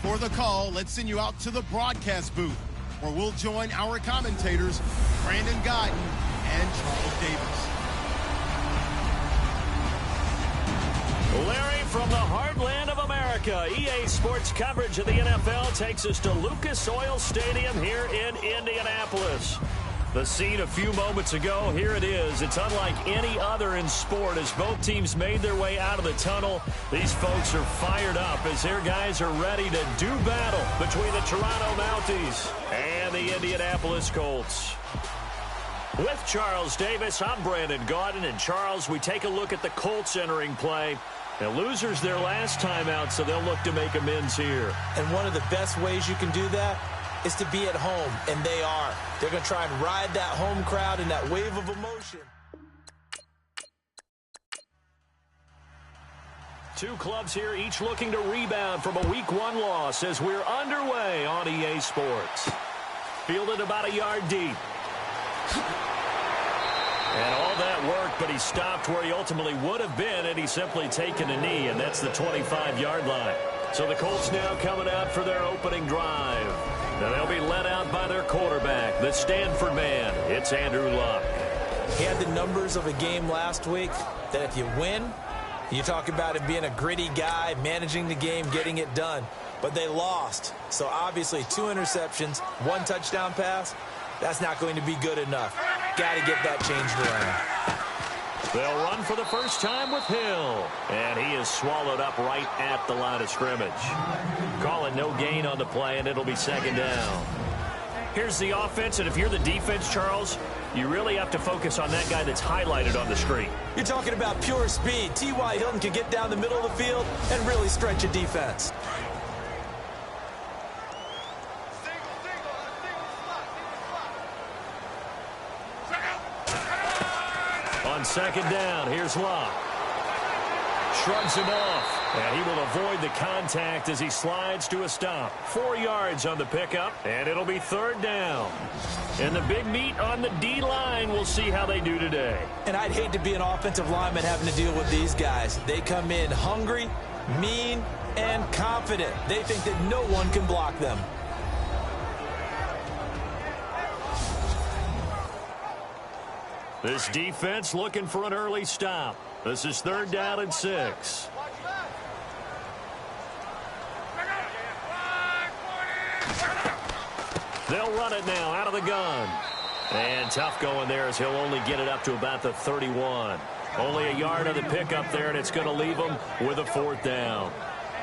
Before the call, let's send you out to the broadcast booth, where we'll join our commentators, Brandon Guyton and Charles Davis. Larry, from the heartland of America, EA Sports coverage of the NFL takes us to Lucas Oil Stadium here in Indianapolis. The scene a few moments ago, here it is. It's unlike any other in sport as both teams made their way out of the tunnel. These folks are fired up as their guys are ready to do battle between the Toronto Mounties and the Indianapolis Colts. With Charles Davis, I'm Brandon Guyton. And Charles, we take a look at the Colts entering play. Now, losers their last time out, so they'll look to make amends here. And one of the best ways you can do that is to be at home, and they are. They're going to try and ride that home crowd and that wave of emotion. Two clubs here, each looking to rebound from a Week 1 loss as we're underway on EA Sports. Fielded about a yard deep. And all that work, but he stopped where he ultimately would have been had he simply taken a knee, and that's the 25-yard line. So the Colts now coming out for their opening drive. Now they'll be led out by their quarterback, the Stanford man. It's Andrew Luck. He had the numbers of a game last week that if you win, you talk about him being a gritty guy, managing the game, getting it done. But they lost. So obviously 2 interceptions, 1 touchdown pass, that's not going to be good enough. Got to get that changed around. They'll run for the first time with Hill. And he is swallowed up right at the line of scrimmage. Call it no gain on the play, and it'll be second down. Here's the offense, and if you're the defense, Charles, you really have to focus on that guy that's highlighted on the screen. You're talking about pure speed. T.Y. Hilton can get down the middle of the field and really stretch a defense. On second down, here's Luck. Shrugs him off, and he will avoid the contact as he slides to a stop. 4 yards on the pickup, and it'll be third down. And the big meat on the D-line, we'll see how they do today. And I'd hate to be an offensive lineman having to deal with these guys. They come in hungry, mean, and confident. They think that no one can block them. This defense looking for an early stop. This is third down and 6. They'll run it now out of the gun. And tough going there as he'll only get it up to about the 31. Only a yard on the pickup there, and it's going to leave him with a 4th down.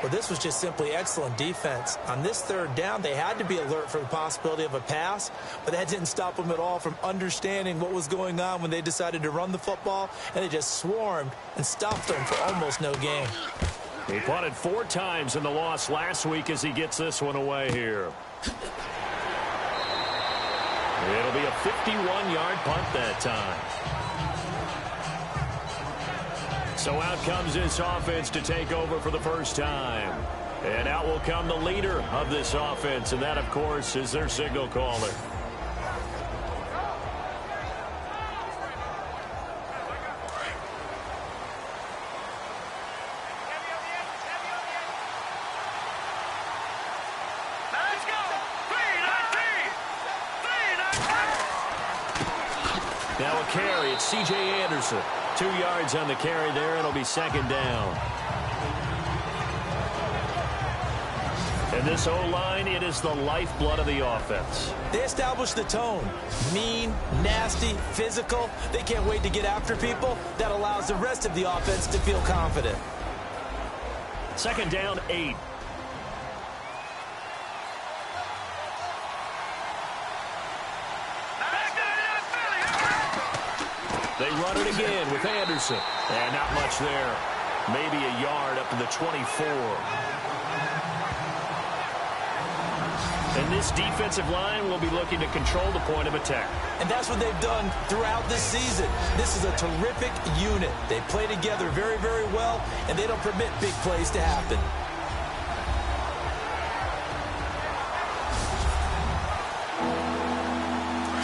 Well, this was just simply excellent defense. On this third down, they had to be alert for the possibility of a pass, but that didn't stop them at all from understanding what was going on when they decided to run the football, and they just swarmed and stopped them for almost no gain. He punted 4 times in the loss last week as he gets this one away here. It'll be a 51-yard punt that time. So out comes this offense to take over for the first time. And out will come the leader of this offense, and that, of course, is their signal caller. Now a carry, it's C.J. Anderson. 2 yards on the carry there, it'll be second down. And this O-line, it is the lifeblood of the offense. They established the tone. Mean, nasty, physical. They can't wait to get after people. That allows the rest of the offense to feel confident. Second down, 8. They run it again with Anderson. And not much there. Maybe a yard up to the 24. And this defensive line will be looking to control the point of attack. And that's what they've done throughout this season. This is a terrific unit. They play together very, very well, and they don't permit big plays to happen.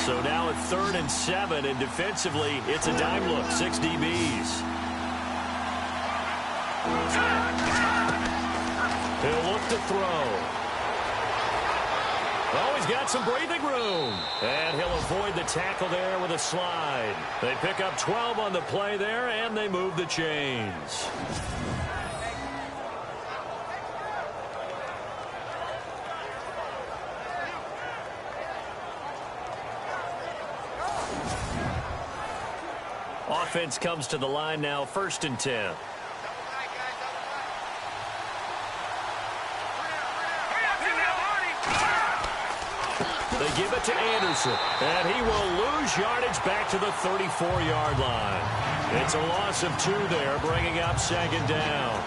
So now at 3rd and 7, and defensively, it's a dime look, 6 DBs. He'll look to throw. Oh, he's got some breathing room. And he'll avoid the tackle there with a slide. They pick up 12 on the play there, and they move the chains. Offense comes to the line now, 1st and 10. They give it to Anderson, and he will lose yardage back to the 34-yard line. It's a loss of 2 there, bringing up 2nd down.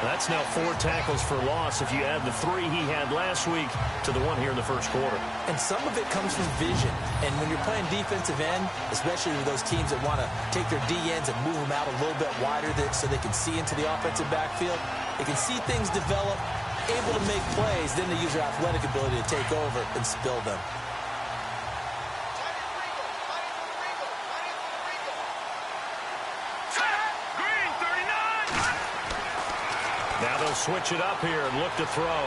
That's now 4 tackles for loss if you add the 3 he had last week to the 1 here in the first quarter. And some of it comes from vision. And when you're playing defensive end, especially with those teams that want to take their D-ends and move them out a little bit wider so they can see into the offensive backfield, they can see things develop, able to make plays, then they use their athletic ability to take over and spill them. Now they'll switch it up here and look to throw.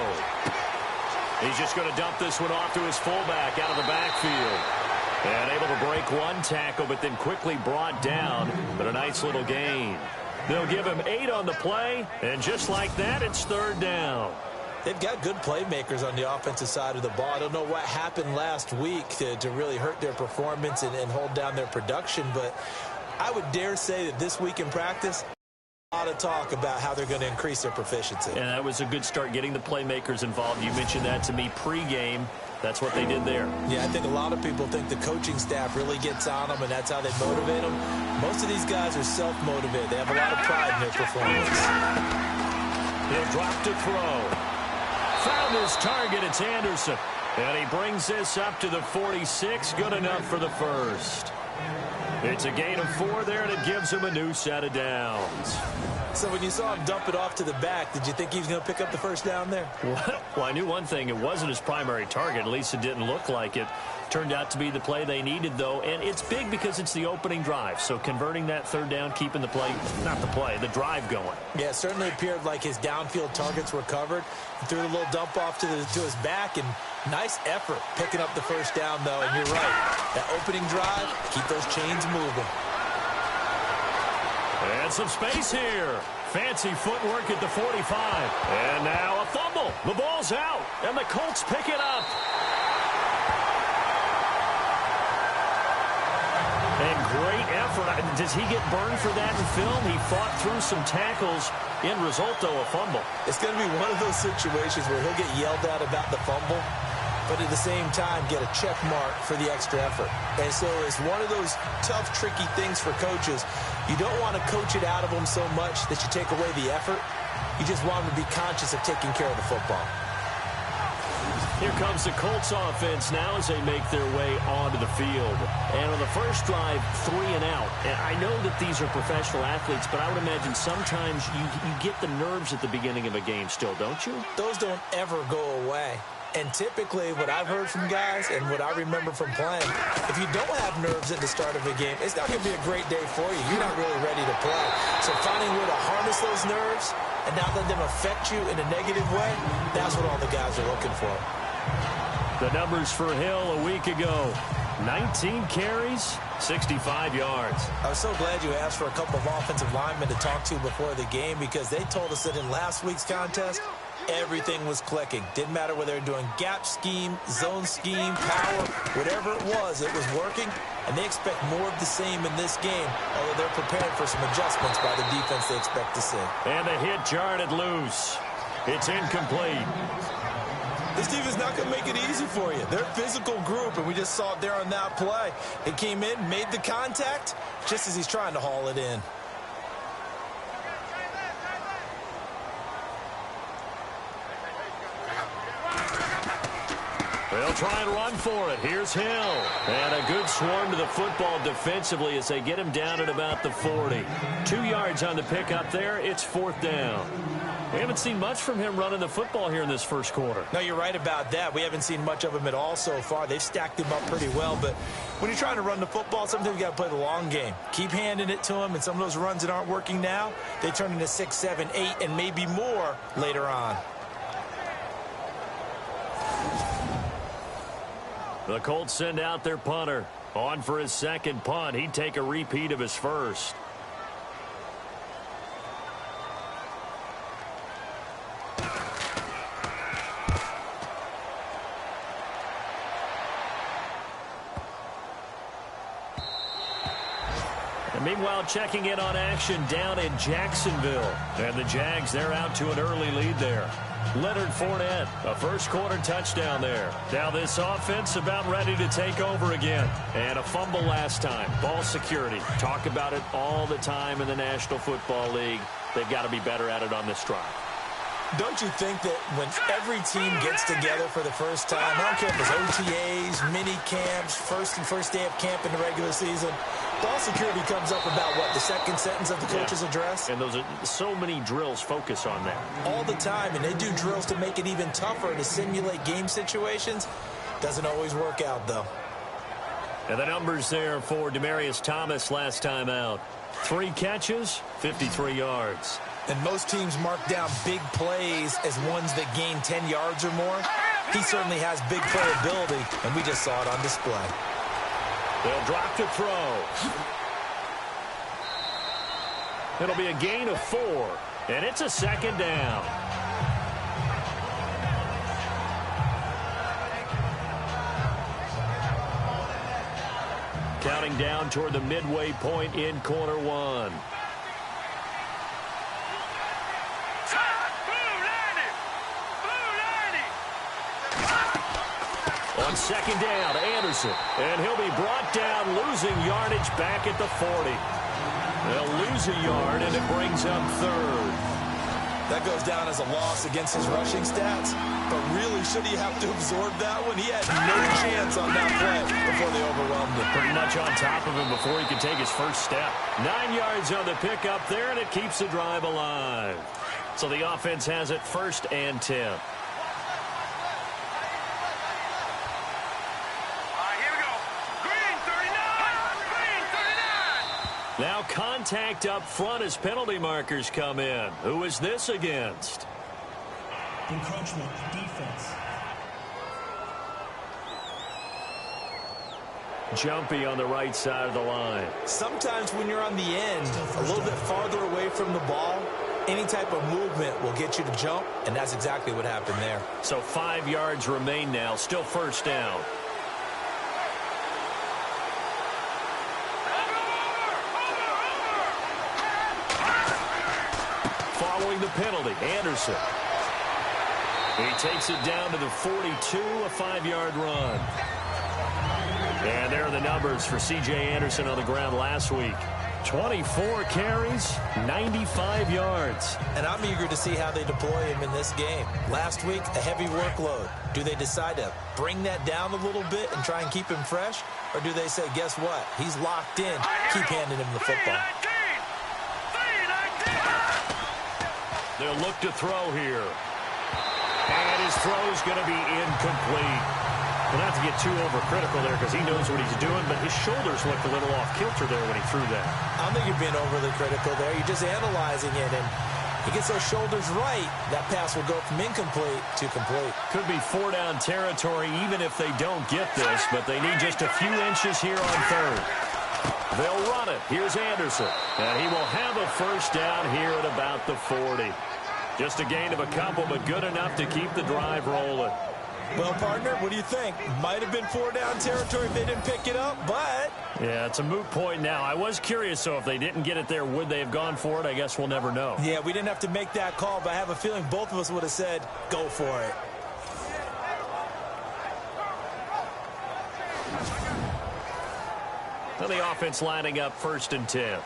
He's just going to dump this one off to his fullback out of the backfield. And able to break 1 tackle, but then quickly brought down. But a nice little gain. They'll give him 8 on the play, and just like that, it's 3rd down. They've got good playmakers on the offensive side of the ball. I don't know what happened last week to really hurt their performance and hold down their production, but I would dare say that this week in practice, a lot of talk about how they're going to increase their proficiency. And that was a good start getting the playmakers involved. You mentioned that to me pregame. That's what they did there. Yeah, I think a lot of people think the coaching staff really gets on them, and that's how they motivate them. Most of these guys are self-motivated. They have a lot of pride in their performance. He'll drop to throw. Found his target. It's Anderson. And he brings this up to the 46. Good enough for the first. It's a gain of 4 there, and it gives him a new set of downs. So when you saw him dump it off to the back, did you think he was going to pick up the first down there? Well, I knew one thing. It wasn't his primary target. At least it didn't look like it. Turned out to be the play they needed, though. And it's big because it's the opening drive. So converting that 3rd down, keeping the play, not the play, the drive going. Yeah, it certainly appeared like his downfield targets were covered. He threw a little dump off to his back, and nice effort picking up the first down, though. And you're right. That opening drive, keep those chains moving. And some space here. Fancy footwork at the 45. And now a fumble. The ball's out, and the Colts pick it up. And great effort. Does he get burned for that in film? He fought through some tackles. End result, though, a fumble. It's going to be one of those situations where he'll get yelled at about the fumble, but at the same time get a check mark for the extra effort. And so it's one of those tough, tricky things for coaches. You don't want to coach it out of them so much that you take away the effort. You just want them to be conscious of taking care of the football. Here comes the Colts offense now as they make their way onto the field. And on the first drive, 3 and out. And I know that these are professional athletes, but I would imagine sometimes you get the nerves at the beginning of a game still, don't you? Those don't ever go away. And typically what I've heard from guys and what I remember from playing, if you don't have nerves at the start of a game, it's not going to be a great day for you. You're not really ready to play. So finding a way to harness those nerves and not let them affect you in a negative way, that's what all the guys are looking for. The numbers for Hill a week ago. 19 carries, 65 yards. I was so glad you asked for a couple of offensive linemen to talk to before the game because they told us that in last week's contest, everything was clicking. Didn't matter whether they were doing gap scheme, zone scheme, power, whatever it was working. And they expect more of the same in this game, although they're prepared for some adjustments by the defense they expect to see. And the hit jarred loose. It's incomplete. This team is not going to make it easy for you. They're a physical group, and we just saw it there on that play. It came in, made the contact, just as he's trying to haul it in. They'll try and run for it. Here's Hill. And a good swarm to the football defensively as they get him down at about the 40. 2 yards on the pickup there. It's 4th down. We haven't seen much from him running the football here in this first quarter. No, you're right about that. We haven't seen much of him at all so far. They've stacked him up pretty well. But when you're trying to run the football, sometimes you got to play the long game. Keep handing it to him, and some of those runs that aren't working now, they turn into 6, 7, 8, and maybe more later on. The Colts send out their punter. On for his second punt. He'd take a repeat of his first. And meanwhile, checking in on action down in Jacksonville. And the Jags, they're out to an early lead there. Leonard Fournette, a first-quarter touchdown there. Now this offense about ready to take over again. And a fumble last time. Ball security. Talk about it all the time in the National Football League. They've got to be better at it on this drive. Don't you think that when every team gets together for the first time, I don't care if it's OTAs, mini camps, first day of camp in the regular season, ball security comes up about, what, the second sentence of the coach's address? And those are so many drills focus on that. All the time, and they do drills to make it even tougher to simulate game situations. Doesn't always work out, though. And the numbers there for Demaryius Thomas last time out. 3 catches, 53 yards. And most teams mark down big plays as ones that gain 10 yards or more. He certainly has big playability, and we just saw it on display. They'll drop to throw. It'll be a gain of 4, and it's a second down. Counting down toward the midway point in quarter 1. On second down, Anderson. And he'll be brought down, losing yardage back at the 40. They'll lose a yard, and it brings up 3rd. That goes down as a loss against his rushing stats. But really, should he have to absorb that one? He had no chance on that play before they overwhelmed him. Pretty much on top of him before he could take his first step. 9 yards on the pickup there, and it keeps the drive alive. So the offense has it 1st and 10. Now contact up front as penalty markers come in. Who is this against? Encroachment defense. Jumpy on the right side of the line. Sometimes when you're on the end, a little bit farther away from the ball, any type of movement will get you to jump, and that's exactly what happened there. So 5 yards remain now. Still 1st down. Following the penalty, Anderson. He takes it down to the 42, a 5-yard run. And there are the numbers for C.J. Anderson on the ground last week. 24 carries, 95 yards. And I'm eager to see how they deploy him in this game. Last week, a heavy workload. Do they decide to bring that down a little bit and try and keep him fresh? Or do they say, guess what? He's locked in. Keep handing him the football. They'll look to throw here. And his throw's going to be incomplete. Well, not to get too overcritical there because he knows what he's doing, but his shoulders looked a little off kilter there when he threw that. I don't think you're being overly critical there. You're just analyzing it, and he gets those shoulders right. That pass will go from incomplete to complete. Could be 4-down territory even if they don't get this, but they need just a few inches here on 3rd. They'll run it. Here's Anderson. And he will have a 1st down here at about the 40. Just a gain of a couple, but good enough to keep the drive rolling. Well, partner, what do you think? Might have been 4-down territory if they didn't pick it up, but... Yeah, it's a moot point now. I was curious, so if they didn't get it there, would they have gone for it? I guess we'll never know. Yeah, we didn't have to make that call, but I have a feeling both of us would have said, go for it. Well, the offense lining up 1st and 10.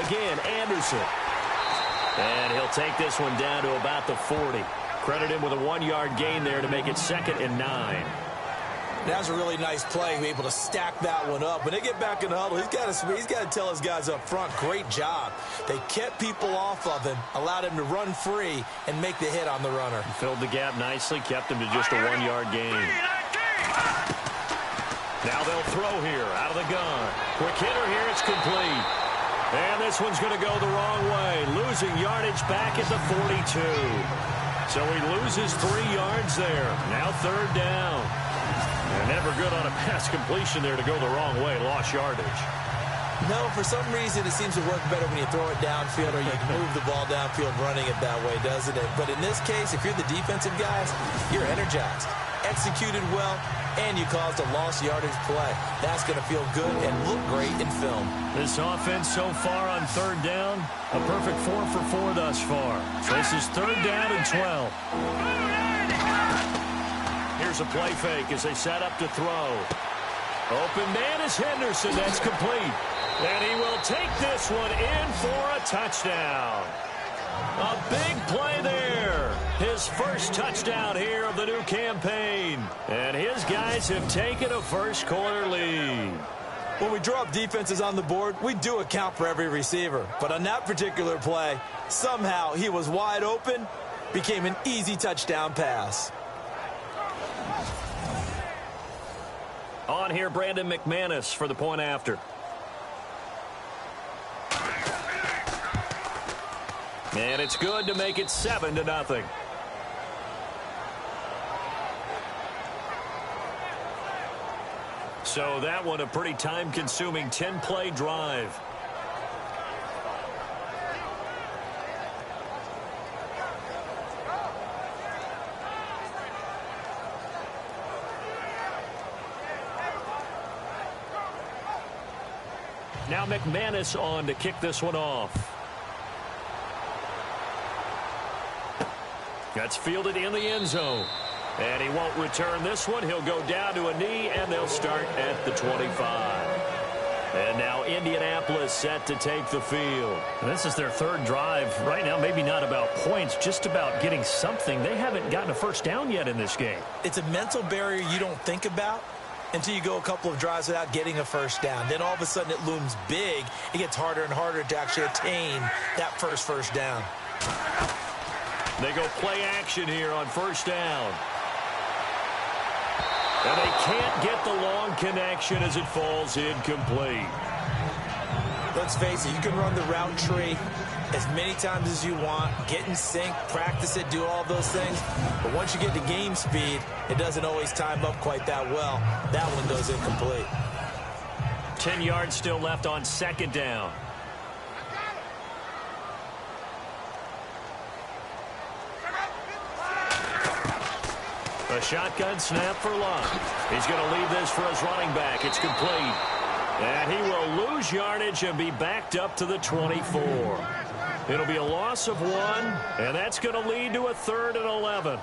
Again, Anderson. And he'll take this one down to about the 40. Credit him with a 1-yard gain there to make it 2nd and 9. That was a really nice play, to be able to stack that one up. When they get back in the huddle, he's got to tell his guys up front, great job. They kept people off of him, allowed him to run free, and make the hit on the runner. Filled the gap nicely, kept him to just a 1-yard gain. Now they'll throw here, out of the gun. Quick hitter here, it's complete. And this one's going to go the wrong way, losing yardage back at the 42. So he loses 3 yards there. Now 3rd down. And never good on a pass completion there to go the wrong way. Lost yardage. No, for some reason it seems to work better when you throw it downfield or you can move the ball downfield running it that way, doesn't it? But in this case, if you're the defensive guys, you're energized, executed well, and you caused a lost yardage play. That's going to feel good and look great in film. This offense so far on 3rd down, a perfect 4 for 4 thus far. This is 3rd down and 12. Here's a play fake as they set up to throw. Open man is Henderson. That's complete. And he will take this one in for a touchdown. A big play there. His first touchdown here of the new campaign. And his guys have taken a first-quarter lead. When we draw up defenses on the board, we do account for every receiver. But on that particular play, somehow he was wide open, became an easy touchdown pass. On here, Brandon McManus for the point after. And it's good to make it 7-0. So that one a pretty time-consuming 10-play drive. Now McManus on to kick this one off. That's fielded in the end zone. And he won't return this one. He'll go down to a knee, and they'll start at the 25. And now Indianapolis set to take the field. And this is their 3rd drive. Right now, maybe not about points, just about getting something. They haven't gotten a first down yet in this game. It's a mental barrier you don't think about until you go a couple of drives without getting a first down. Then all of a sudden it looms big. It gets harder and harder to actually attain that first down. They go play action here on 1st down. And they can't get the long connection as it falls incomplete. Let's face it, you can run the route tree as many times as you want, get in sync, practice it, do all those things. But once you get to game speed, it doesn't always time up quite that well. That one goes incomplete. 10 yards still left on 2nd down. A shotgun snap for Love. He's going to leave this for his running back. It's complete. And he will lose yardage and be backed up to the 24. It'll be a loss of 1, and that's going to lead to a 3rd and 11.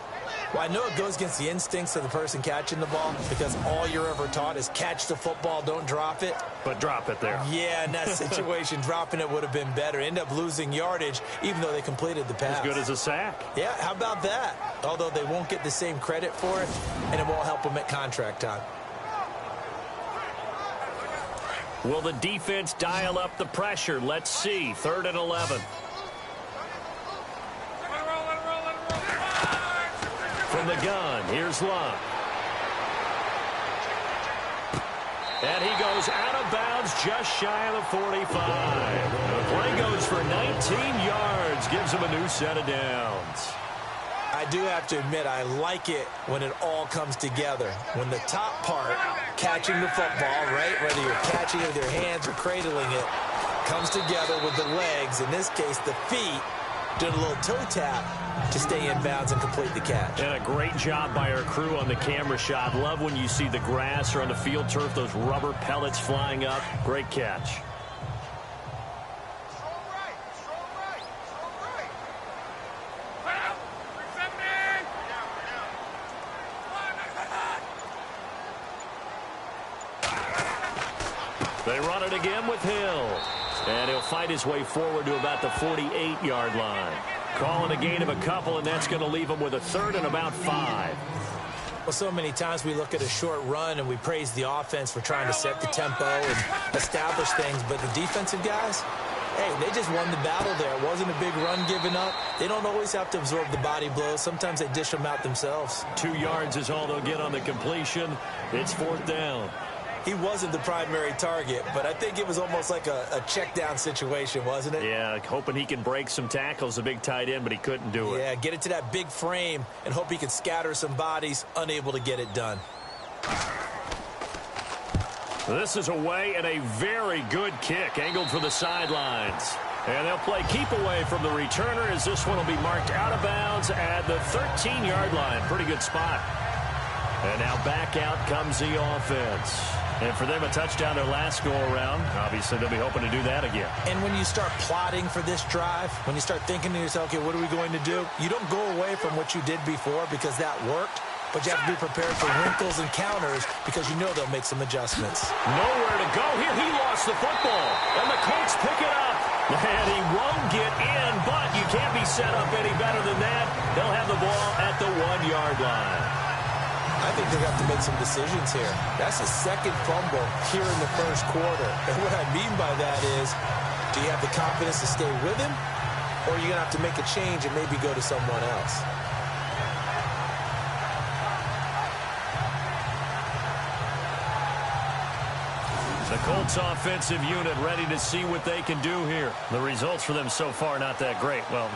Well, I know it goes against the instincts of the person catching the ball because all you're ever taught is catch the football, don't drop it. But drop it there. Yeah, in that situation, dropping it would have been better. End up losing yardage, even though they completed the pass. As good as a sack. Yeah, how about that? Although they won't get the same credit for it, and it won't help them at contract time. Will the defense dial up the pressure? Let's see. 3rd and 11. From the gun, here's Love. And he goes out of bounds just shy of the 45. The play goes for 19 yards, gives him a new set of downs. I do have to admit, I like it when it all comes together. When the top part, catching the football, right, whether you're catching it with your hands or cradling it, comes together with the legs, in this case the feet, doing a little toe tap to stay in bounds and complete the catch. And a great job by our crew on the camera shot. Love when you see the grass or on the field turf, those rubber pellets flying up. Great catch. They run it again with Hill. And he'll fight his way forward to about the 48-yard line. Calling a gain of a couple, and that's going to leave him with a 3rd and about 5. Well, so many times we look at a short run and we praise the offense for trying to set the tempo and establish things. But the defensive guys, hey, they just won the battle there. It wasn't a big run given up. They don't always have to absorb the body blows. Sometimes they dish them out themselves. 2 yards is all they'll get on the completion. It's 4th down. he wasn't the primary target, but I think it was almost like a check down situation, wasn't it? Yeah, hoping he can break some tackles, a big tight end, but he couldn't do it. Yeah, get it to that big frame and hope he can scatter some bodies, unable to get it done. This is away and a very good kick, angled for the sidelines. And they'll play keep away from the returner as this one will be marked out of bounds at the 13-yard line. Pretty good spot. And now back out comes the offense. And for them, a touchdown their last go-around. Obviously, they'll be hoping to do that again. And when you start plotting for this drive, when you start thinking to yourself, okay, what are we going to do? You don't go away from what you did before because that worked. But you have to be prepared for wrinkles and counters because you know they'll make some adjustments. Nowhere to go here. He lost the football. And the Colts pick it up. And he won't get in, but you can't be set up any better than that. They'll have the ball at the 1-yard line. I think they have to make some decisions here. That's his second fumble here in the first quarter. And what I mean by that is, do you have the confidence to stay with him? Or are you going to have to make a change and maybe go to someone else? The Colts offensive unit ready to see what they can do here. The results for them so far not that great. Well,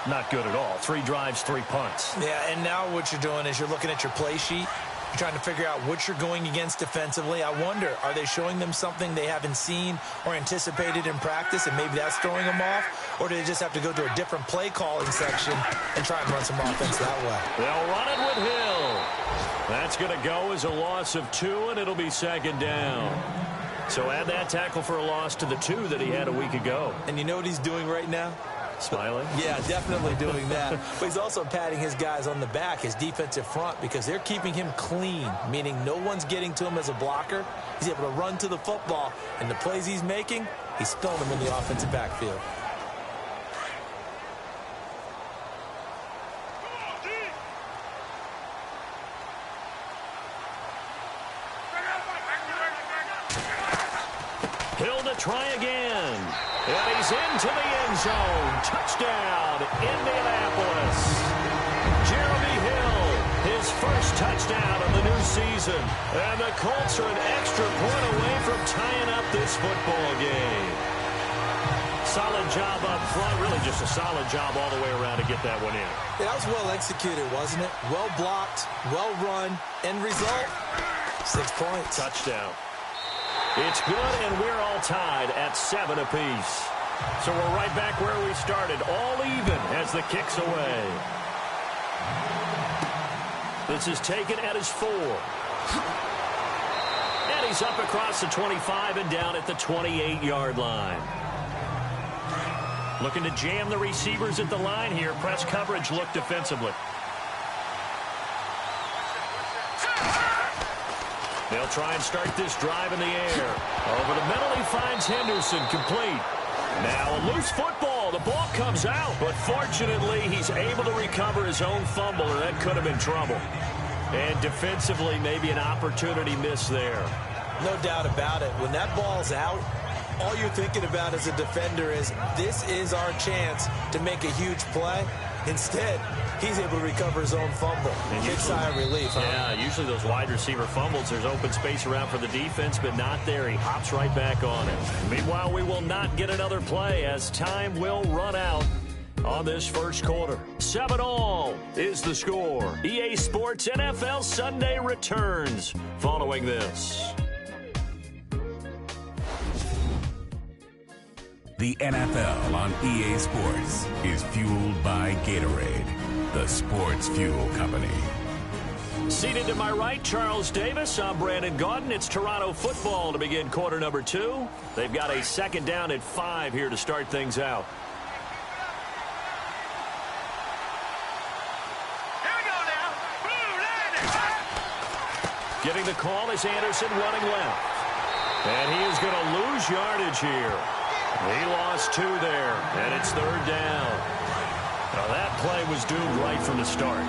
not good at all. 3 drives, 3 punts. Yeah, and now what you're doing is you're looking at your play sheet. You're trying to figure out what you're going against defensively. I wonder, are they showing them something they haven't seen or anticipated in practice, and maybe that's throwing them off? Or do they just have to go to a different play calling section and try and run some offense that way? They'll run it with Hill. That's going to go as a loss of 2, and it'll be second down. So add that tackle for a loss to the 2 that he had a week ago. And you know what he's doing right now? Smiling? Yeah, definitely doing that. But he's also patting his guys on the back, his defensive front, because they're keeping him clean, meaning no one's getting to him as a blocker. He's able to run to the football, and the plays he's making, he's filling them in the offensive backfield. Hill to try again. And he's into the end zone. Touchdown, Indianapolis. Jeremy Hill, his first touchdown of the new season. And the Colts are an extra point away from tying up this football game. Solid job up front. Really just a solid job all the way around to get that one in. Yeah, that was well executed, wasn't it? Well blocked, well run. End result, 6 points. Touchdown. It's good, and we're all tied at 7 apiece. So we're right back where we started, all even as the kick's away. This is taken at his 4. And he's up across the 25 and down at the 28-yard line. Looking to jam the receivers at the line here. Press coverage look defensively. They'll try and start this drive in the air. Over the middle, he finds Henderson, complete. Now a loose football. The ball comes out, but fortunately, he's able to recover his own fumble, and that could have been trouble. And defensively, maybe an opportunity missed there. No doubt about it. When that ball's out, all you're thinking about as a defender is, this is our chance to make a huge play. Instead, he's able to recover his own fumble. Big sigh of relief, huh? Yeah, usually those wide receiver fumbles, there's open space around for the defense, but not there. He hops right back on it. Meanwhile, we will not get another play as time will run out on this first quarter. 7-all is the score. EA Sports NFL Sunday returns following this. The NFL on EA Sports is fueled by Gatorade, the sports fuel company. Seated to my right, Charles Davis. I'm Brandon Gaudin. It's Toronto football to begin quarter number 2. They've got a second down at 5 here to start things out. Here we go now. Blue line. Getting the call is Anderson running left. And he is going to lose yardage here. He lost 2 there, and it's third down. Now that play was doomed right from the start.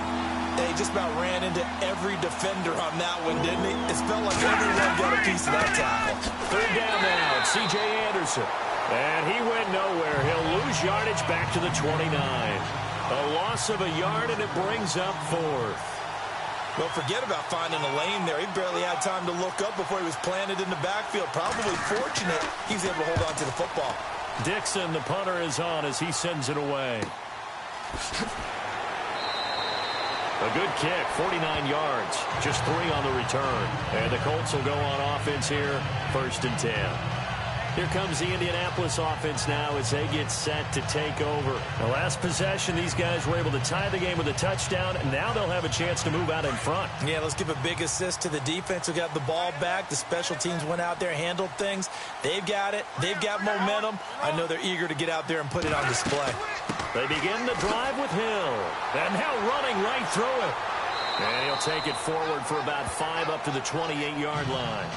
He just about ran into every defender on that one, didn't he? It felt like everyone got a piece of that tackle. Third down now, it's C.J. Anderson. And he went nowhere. He'll lose yardage back to the 29. A loss of a yard, and it brings up 4th. Well, forget about finding a lane there. He barely had time to look up before he was planted in the backfield. Probably fortunate he was able to hold on to the football. Dixon, the punter, is on as he sends it away. A good kick, 49 yards, just 3 on the return. And the Colts will go on offense here, 1st and 10. Here comes the Indianapolis offense now as they get set to take over. The last possession, these guys were able to tie the game with a touchdown, and now they'll have a chance to move out in front. Yeah, let's give a big assist to the defense who got the ball back. The special teams went out there, handled things. They've got it. They've got momentum. I know they're eager to get out there and put it on display. They begin the drive with Hill, and now running right through it. And he'll take it forward for about 5 up to the 28-yard line.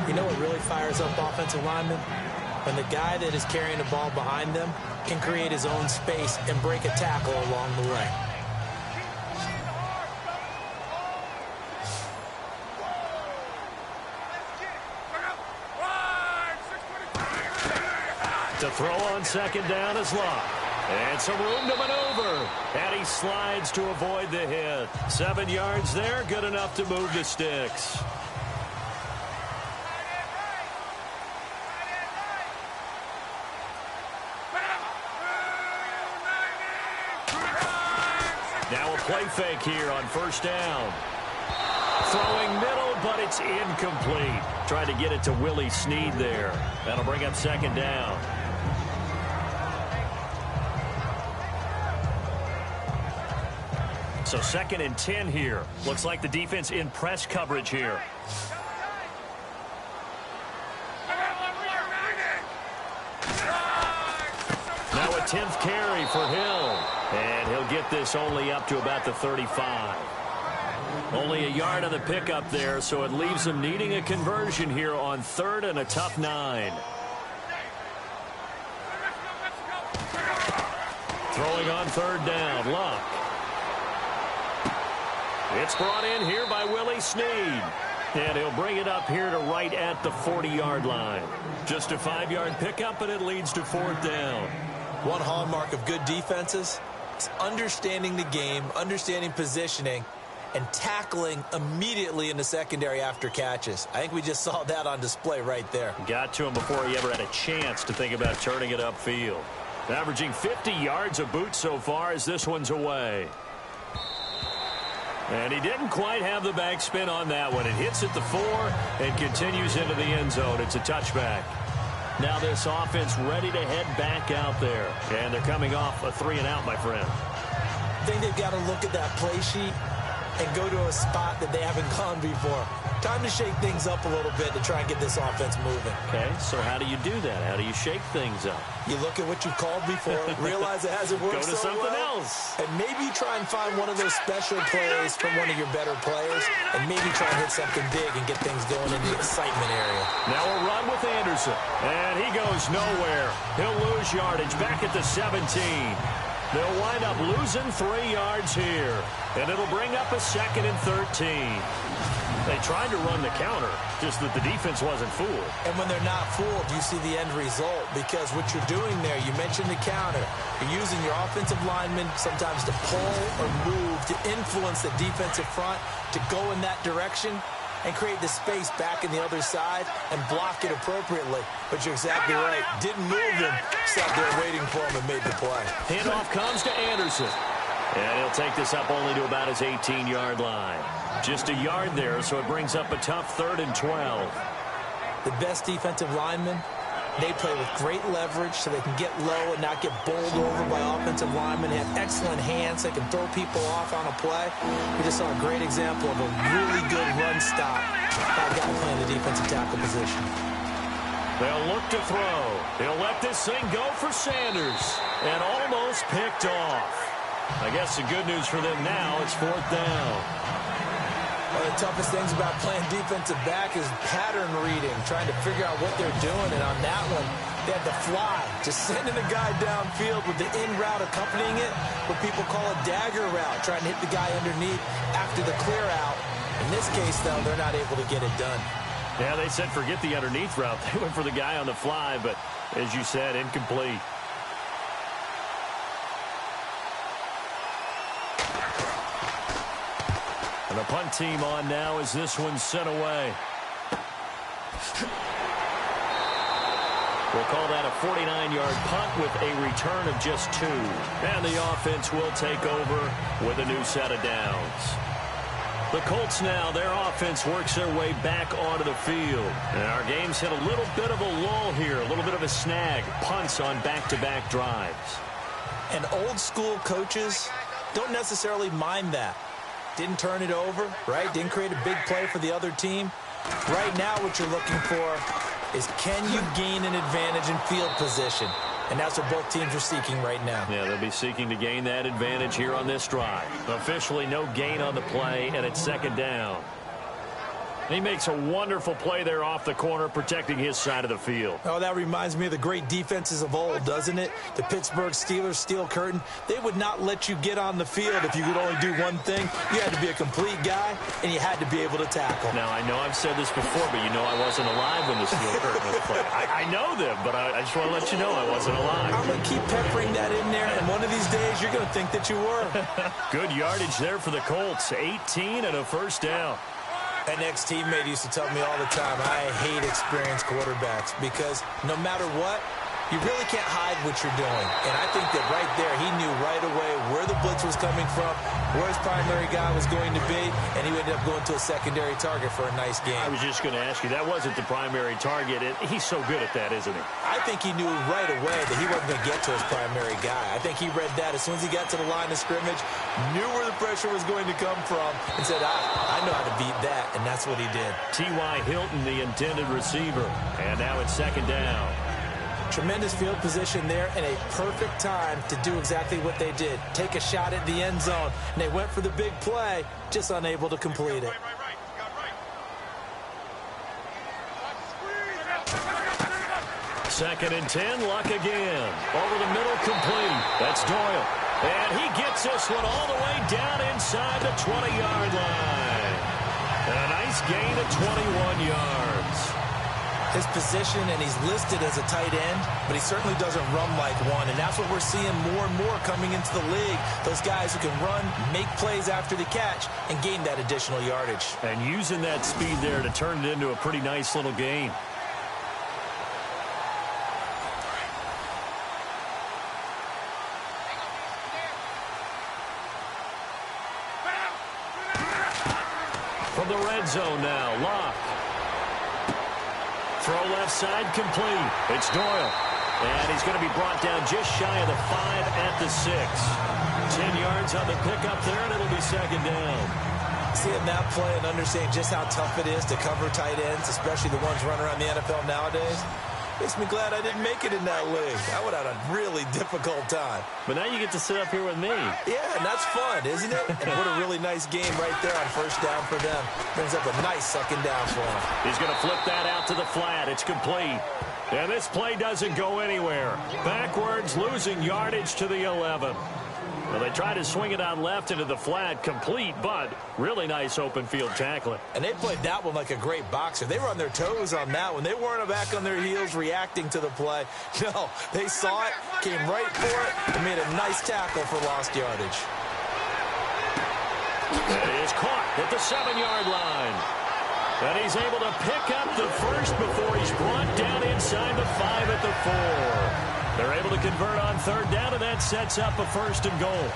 You know what really fires up offensive linemen? When the guy that is carrying the ball behind them can create his own space and break a tackle along the way. To throw on 2nd down is Locke. And some room to maneuver. And he slides to avoid the hit. 7 yards there, good enough to move the sticks. Now a play fake here on 1st down. Throwing middle, but it's incomplete. Trying to get it to Willie Snead there. That'll bring up 2nd down. So 2nd and 10 here. Looks like the defense in press coverage here. Now a 10th carry for Hill. And he'll get this only up to about the 35. Only a yard on the pickup there, so it leaves him needing a conversion here on 3rd and a tough 9. Throwing on 3rd down, Luck. It's brought in here by Willie Snead. And he'll bring it up here to right at the 40-yard line. Just a 5-yard pickup, and it leads to 4th down. One hallmark of good defenses is understanding the game, understanding positioning, and tackling immediately in the secondary after catches. I think we just saw that on display right there. Got to him before he ever had a chance to think about turning it upfield. Averaging 50 yards a boot so far as this one's away. And he didn't quite have the backspin on that one. It hits at the 4 and continues into the end zone. It's a touchback. Now this offense ready to head back out there. And they're coming off a 3-and-out, my friend. I think they've got to look at that play sheet and go to a spot that they haven't gone before. Time to shake things up a little bit to try and get this offense moving. Okay, so how do you do that? How do you shake things up? You look at what you've called before, realize it hasn't worked so well. Go to something else. And maybe try and find one of those special plays from one of your better players, and maybe try and hit something big and get things going in the excitement area. Now a run with Anderson, and he goes nowhere. He'll lose yardage back at the 17. They'll wind up losing 3 yards here, and it'll bring up a 2nd and 13. They tried to run the counter, just that the defense wasn't fooled. And when they're not fooled, you see the end result, because what you're doing there, you mentioned the counter. You're using your offensive linemen sometimes to pull or move, to influence the defensive front, to go in that direction and create the space back in the other side and block it appropriately. But you're exactly right. Didn't move him, sat there waiting for him and made the play. Handoff comes to Anderson. And he'll take this up only to about his 18-yard line. Just a yard there, so it brings up a tough 3rd and 12. The best defensive linemen, they play with great leverage so they can get low and not get bowled over by offensive linemen. They have excellent hands. They can throw people off on a play. We just saw a great example of a really good run stop by a guy playing the defensive tackle position. They'll look to throw. He'll let this thing go for Sanders. And almost picked off. I guess the good news for them now, it's 4th down. One of the toughest things about playing defensive back is pattern reading, trying to figure out what they're doing. And on that one, they had the fly, just sending a guy downfield with the in route accompanying it, what people call a dagger route, trying to hit the guy underneath after the clear out. In this case, though, they're not able to get it done. Yeah, they said forget the underneath route. They went for the guy on the fly, but as you said, incomplete. And the punt team on now as this one's sent away. We'll call that a 49-yard punt with a return of just 2. And the offense will take over with a new set of downs. The Colts now, their offense works their way back onto the field. And our game's hit a little bit of a lull here, a little bit of a snag. Punts on back-to-back drives. And old-school coaches don't necessarily mind that. Didn't turn it over, right? Didn't create a big play for the other team. Right now what you're looking for is can you gain an advantage in field position? And that's what both teams are seeking right now. Yeah, they'll be seeking to gain that advantage here on this drive. Officially no gain on the play, and it's second down. He makes a wonderful play there off the corner, protecting his side of the field. Oh, that reminds me of the great defenses of old, doesn't it? The Pittsburgh Steelers steel curtain. They would not let you get on the field if you could only do one thing. You had to be a complete guy, and you had to be able to tackle. Now, I know I've said this before, but you know I wasn't alive when the steel curtain was played. I know them, but I just want to let you know I wasn't alive. I'm going to keep peppering that in there, and one of these days you're going to think that you were. Good yardage there for the Colts. 18 and a first down. An ex-teammate used to tell me all the time, I hate experienced quarterbacks because no matter what, you really can't hide what you're doing. And I think that right there, he knew right away where the blitz was coming from, where his primary guy was going to be, and he ended up going to a secondary target for a nice game. I was just going to ask you, that wasn't the primary target. He's so good at that, isn't he? I think he knew right away that he wasn't going to get to his primary guy. I think he read that as soon as he got to the line of scrimmage, knew where the pressure was going to come from, and said, I know how to beat that, and that's what he did. T.Y. Hilton, the intended receiver, and now it's second down. Tremendous field position there and a perfect time to do exactly what they did. Take a shot at the end zone. And they went for the big play, just unable to complete it. Second and 10, Luck again. Over the middle, complete. That's Doyle. And he gets this one all the way down inside the 20-yard line. And a nice gain of 21 yards. His position, and he's listed as a tight end, but he certainly doesn't run like one, and that's what we're seeing more and more coming into the league. Those guys who can run, make plays after the catch, and gain that additional yardage. And using that speed there to turn it into a pretty nice little gain. From the red zone now, Locke. Throw left side, complete. It's Doyle. And he's going to be brought down just shy of the 5 at the 6. 10 yards on the pickup there, and it'll be second down. Seeing that play and understanding just how tough it is to cover tight ends, especially the ones running around the NFL nowadays, makes me glad I didn't make it in that league. I would have had a really difficult time. But now you get to sit up here with me. Yeah, and that's fun, isn't it? And what a really nice game right there on first down for them. Brings up a nice second down for him. He's going to flip that out to the flat. It's complete. And this play doesn't go anywhere. Backwards, losing yardage to the 11. Well, they try to swing it on left into the flat, complete, but really nice open field tackling. And they played that one like a great boxer. They were on their toes on that one. They weren't back on their heels reacting to the play. No, they saw it, came right for it, and made a nice tackle for lost yardage. It is caught at the 7-yard line. And he's able to pick up the first before he's brought down inside the 5 at the 4. They're able to convert on third down, and that sets up a first and goal.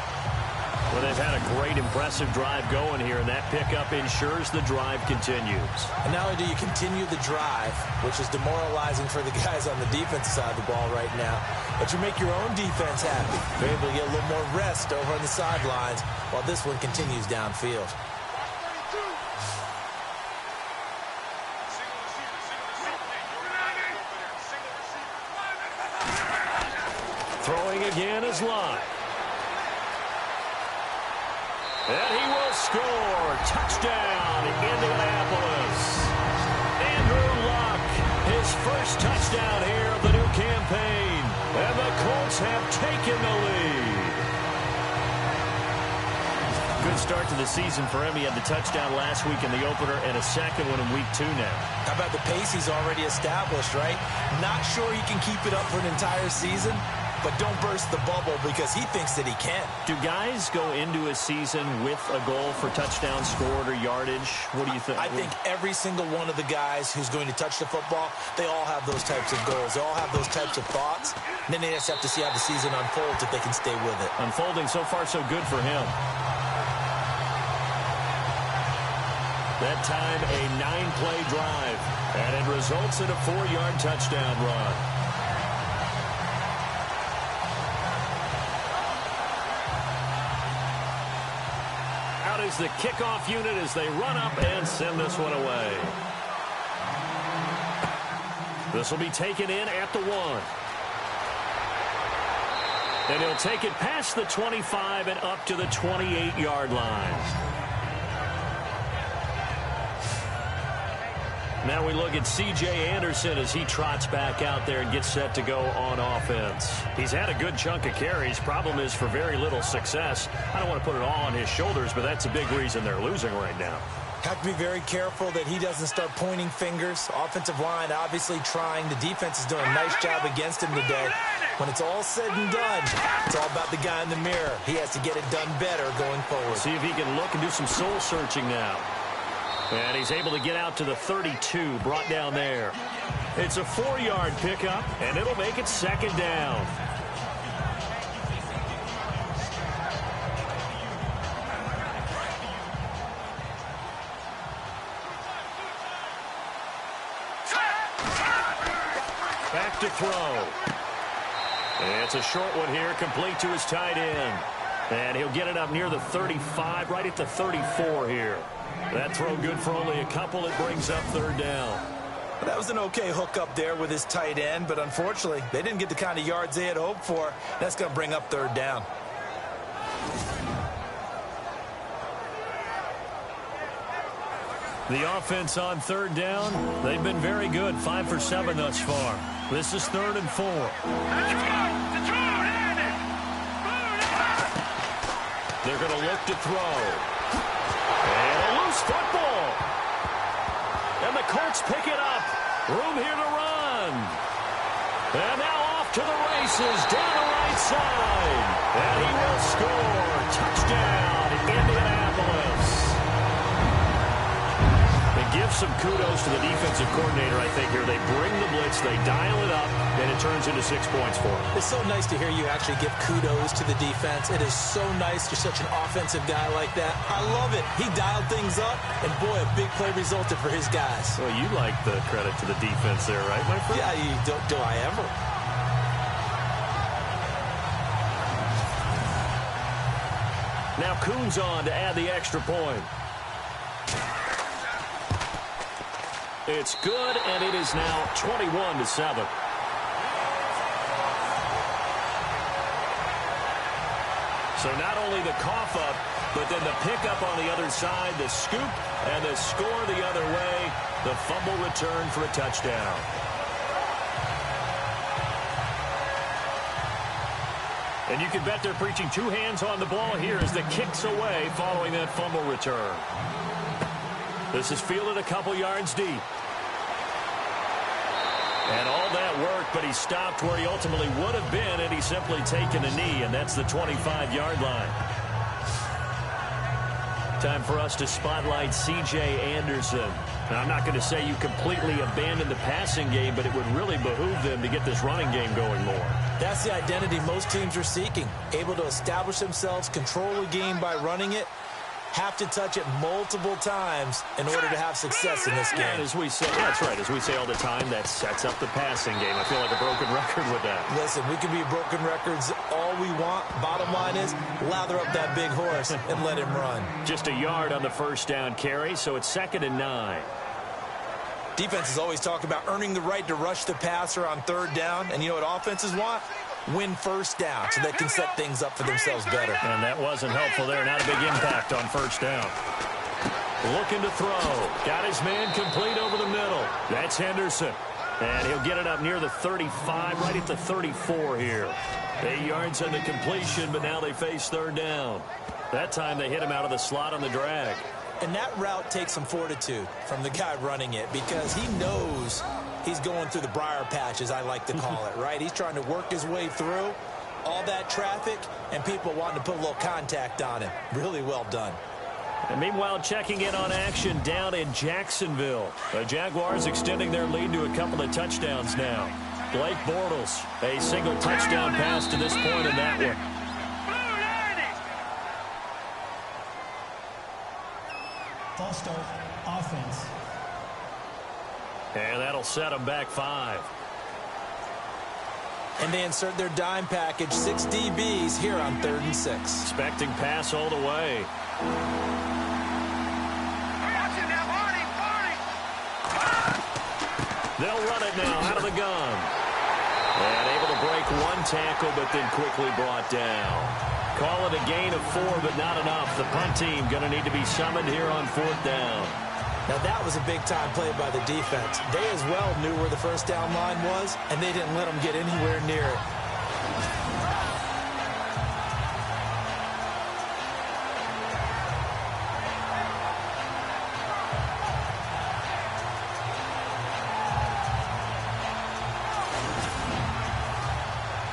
Well, they've had a great, impressive drive going here, and that pickup ensures the drive continues. And not only do you continue the drive, which is demoralizing for the guys on the defensive side of the ball right now, but you make your own defense happy. You're able to get a little more rest over on the sidelines while this one continues downfield. Throwing again is Locke. And he will score. Touchdown, Indianapolis. Andrew Luck, his first touchdown here of the new campaign. And the Colts have taken the lead. Good start to the season for him. He had the touchdown last week in the opener and a second one in week 2 now. How about the pace he's already established, right? Not sure he can keep it up for an entire season, but don't burst the bubble because he thinks that he can. Do guys go into a season with a goal for touchdown scored or yardage? What do you think? I think every single one of the guys who's going to touch the football, they all have those types of goals. They all have those types of thoughts. And then they just have to see how the season unfolds if they can stay with it. Unfolding so far so good for him. That time, a 9-play drive, and it results in a 4-yard touchdown run. Out is the kickoff unit as they run up and send this one away. This will be taken in at the 1. And he'll take it past the 25 and up to the 28-yard line. Now we look at C.J. Anderson as he trots back out there and gets set to go on offense. He's had a good chunk of carries. Problem is for very little success. I don't want to put it all on his shoulders, but that's a big reason they're losing right now. Have to be very careful that he doesn't start pointing fingers. Offensive line obviously trying. The defense is doing a nice job against him today. When it's all said and done, it's all about the guy in the mirror. He has to get it done better going forward. See if he can look and do some soul searching now. And he's able to get out to the 32, brought down there. It's a 4-yard pickup, and it'll make it 2nd down. Back to throw. And it's a short one here, complete to his tight end. And he'll get it up near the 35, right at the 34 here. That throw good for only a couple. It brings up 3rd down. That was an okay hook up there with his tight end, but unfortunately, they didn't get the kind of yards they had hoped for. That's going to bring up 3rd down. The offense on 3rd down, they've been very good, 5 for 7 thus far. This is 3rd and 4. They're going to look to throw. And a loose football. And the Colts pick it up. Room here to run. And now off to the races down the right side. And he will score. Touchdown, Indianapolis. They give some kudos to the defensive coordinator, I think, here. They bring the blitz, they dial it up, and it turns into 6 points for them. It's so nice to hear you actually give kudos to the defense. It is so nice. You're such an offensive guy like that. I love it. He dialed things up, and boy, a big play resulted for his guys. Well, you like the credit to the defense there, right, my friend? Yeah, do I ever? Now Coons on to add the extra point. It's good, and it is now 21-7. So not only the cough up, but then the pickup on the other side, the scoop, and the score the other way. The fumble return for a touchdown. And you can bet they're preaching 2 hands on the ball here as the kick's away following that fumble return. This is fielded a couple yards deep. And all that work, but he stopped where he ultimately would have been, and he's simply taken a knee, and that's the 25-yard line. Time for us to spotlight C.J. Anderson. Now, I'm not going to say you completely abandon the passing game, but it would really behoove them to get this running game going more. That's the identity most teams are seeking. Able to establish themselves, control the game by running it, have to touch it multiple times in order to have success in this game. And as we say, that's right, as we say all the time, that sets up the passing game. I feel like a broken record with that. Listen, we can be broken records all we want. Bottom line is, lather up that big horse and let him run. Just a yard on the first down carry, so it's 2nd and 9. Defenses always talk about earning the right to rush the passer on 3rd down, and you know what offenses want? Win first down so they can set things up for themselves better. And that wasn't helpful there. Not a big impact on first down. Looking to throw. Got his man complete over the middle. That's Henderson. And he'll get it up near the 35, right at the 34 here. 8 yards on the completion, but now they face 3rd down. That time they hit him out of the slot on the drag. And that route takes some fortitude from the guy running it because he knows he's going through the briar patch, as I like to call it, right? He's trying to work his way through all that traffic and people wanting to put a little contact on him. Really well done. And meanwhile, checking in on action down in Jacksonville. The Jaguars extending their lead to a couple of touchdowns now. Blake Bortles, a single touchdown pass to this point in that one. False start, offense. And that'll set them back 5. And they insert their dime package, 6 DBs here on 3rd and 6. Expecting pass all the way. They'll run it now out of the gun. And able to break one tackle, but then quickly brought down. Call it a gain of 4, but not enough. The punt team going to need to be summoned here on 4th down. Now, that was a big-time play by the defense. They as well knew where the first down line was, and they didn't let them get anywhere near it.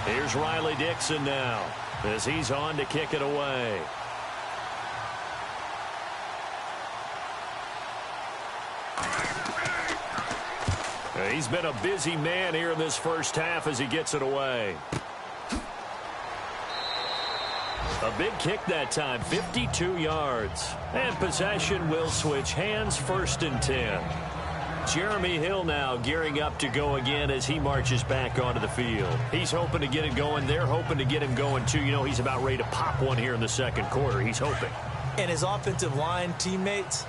Here's Riley Dixon now as he's on to kick it away. He's been a busy man here in this first half as he gets it away. A big kick that time, 52 yards. And possession will switch hands, 1st and 10. Jeremy Hill now gearing up to go again as he marches back onto the field. He's hoping to get it going. They're hoping to get him going, too. You know, he's about ready to pop one here in the 2nd quarter. He's hoping. And his offensive line teammates,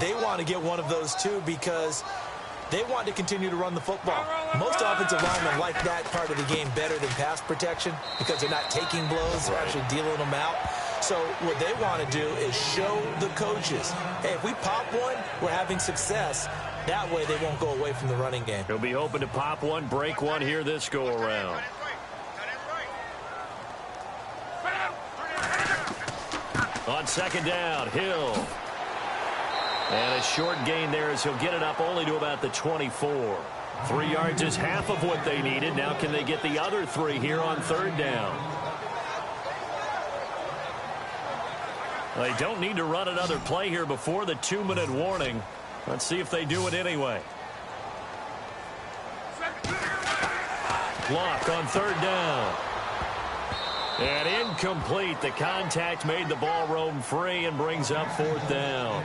they want to get one of those, too, because they want to continue to run the football. Most offensive linemen like that part of the game better than pass protection because they're not taking blows, they're actually dealing them out. So what they want to do is show the coaches, hey, if we pop one, we're having success. That way they won't go away from the running game. He'll be hoping to pop one, break one here this go-around. On 2nd down, Hill. And a short gain there as he'll get it up only to about the 24. 3 yards is half of what they needed. Now can they get the other 3 here on 3rd down? They don't need to run another play here before the 2-minute warning. Let's see if they do it anyway. Block on 3rd down. And incomplete. The contact made the ball roam free and brings up 4th down.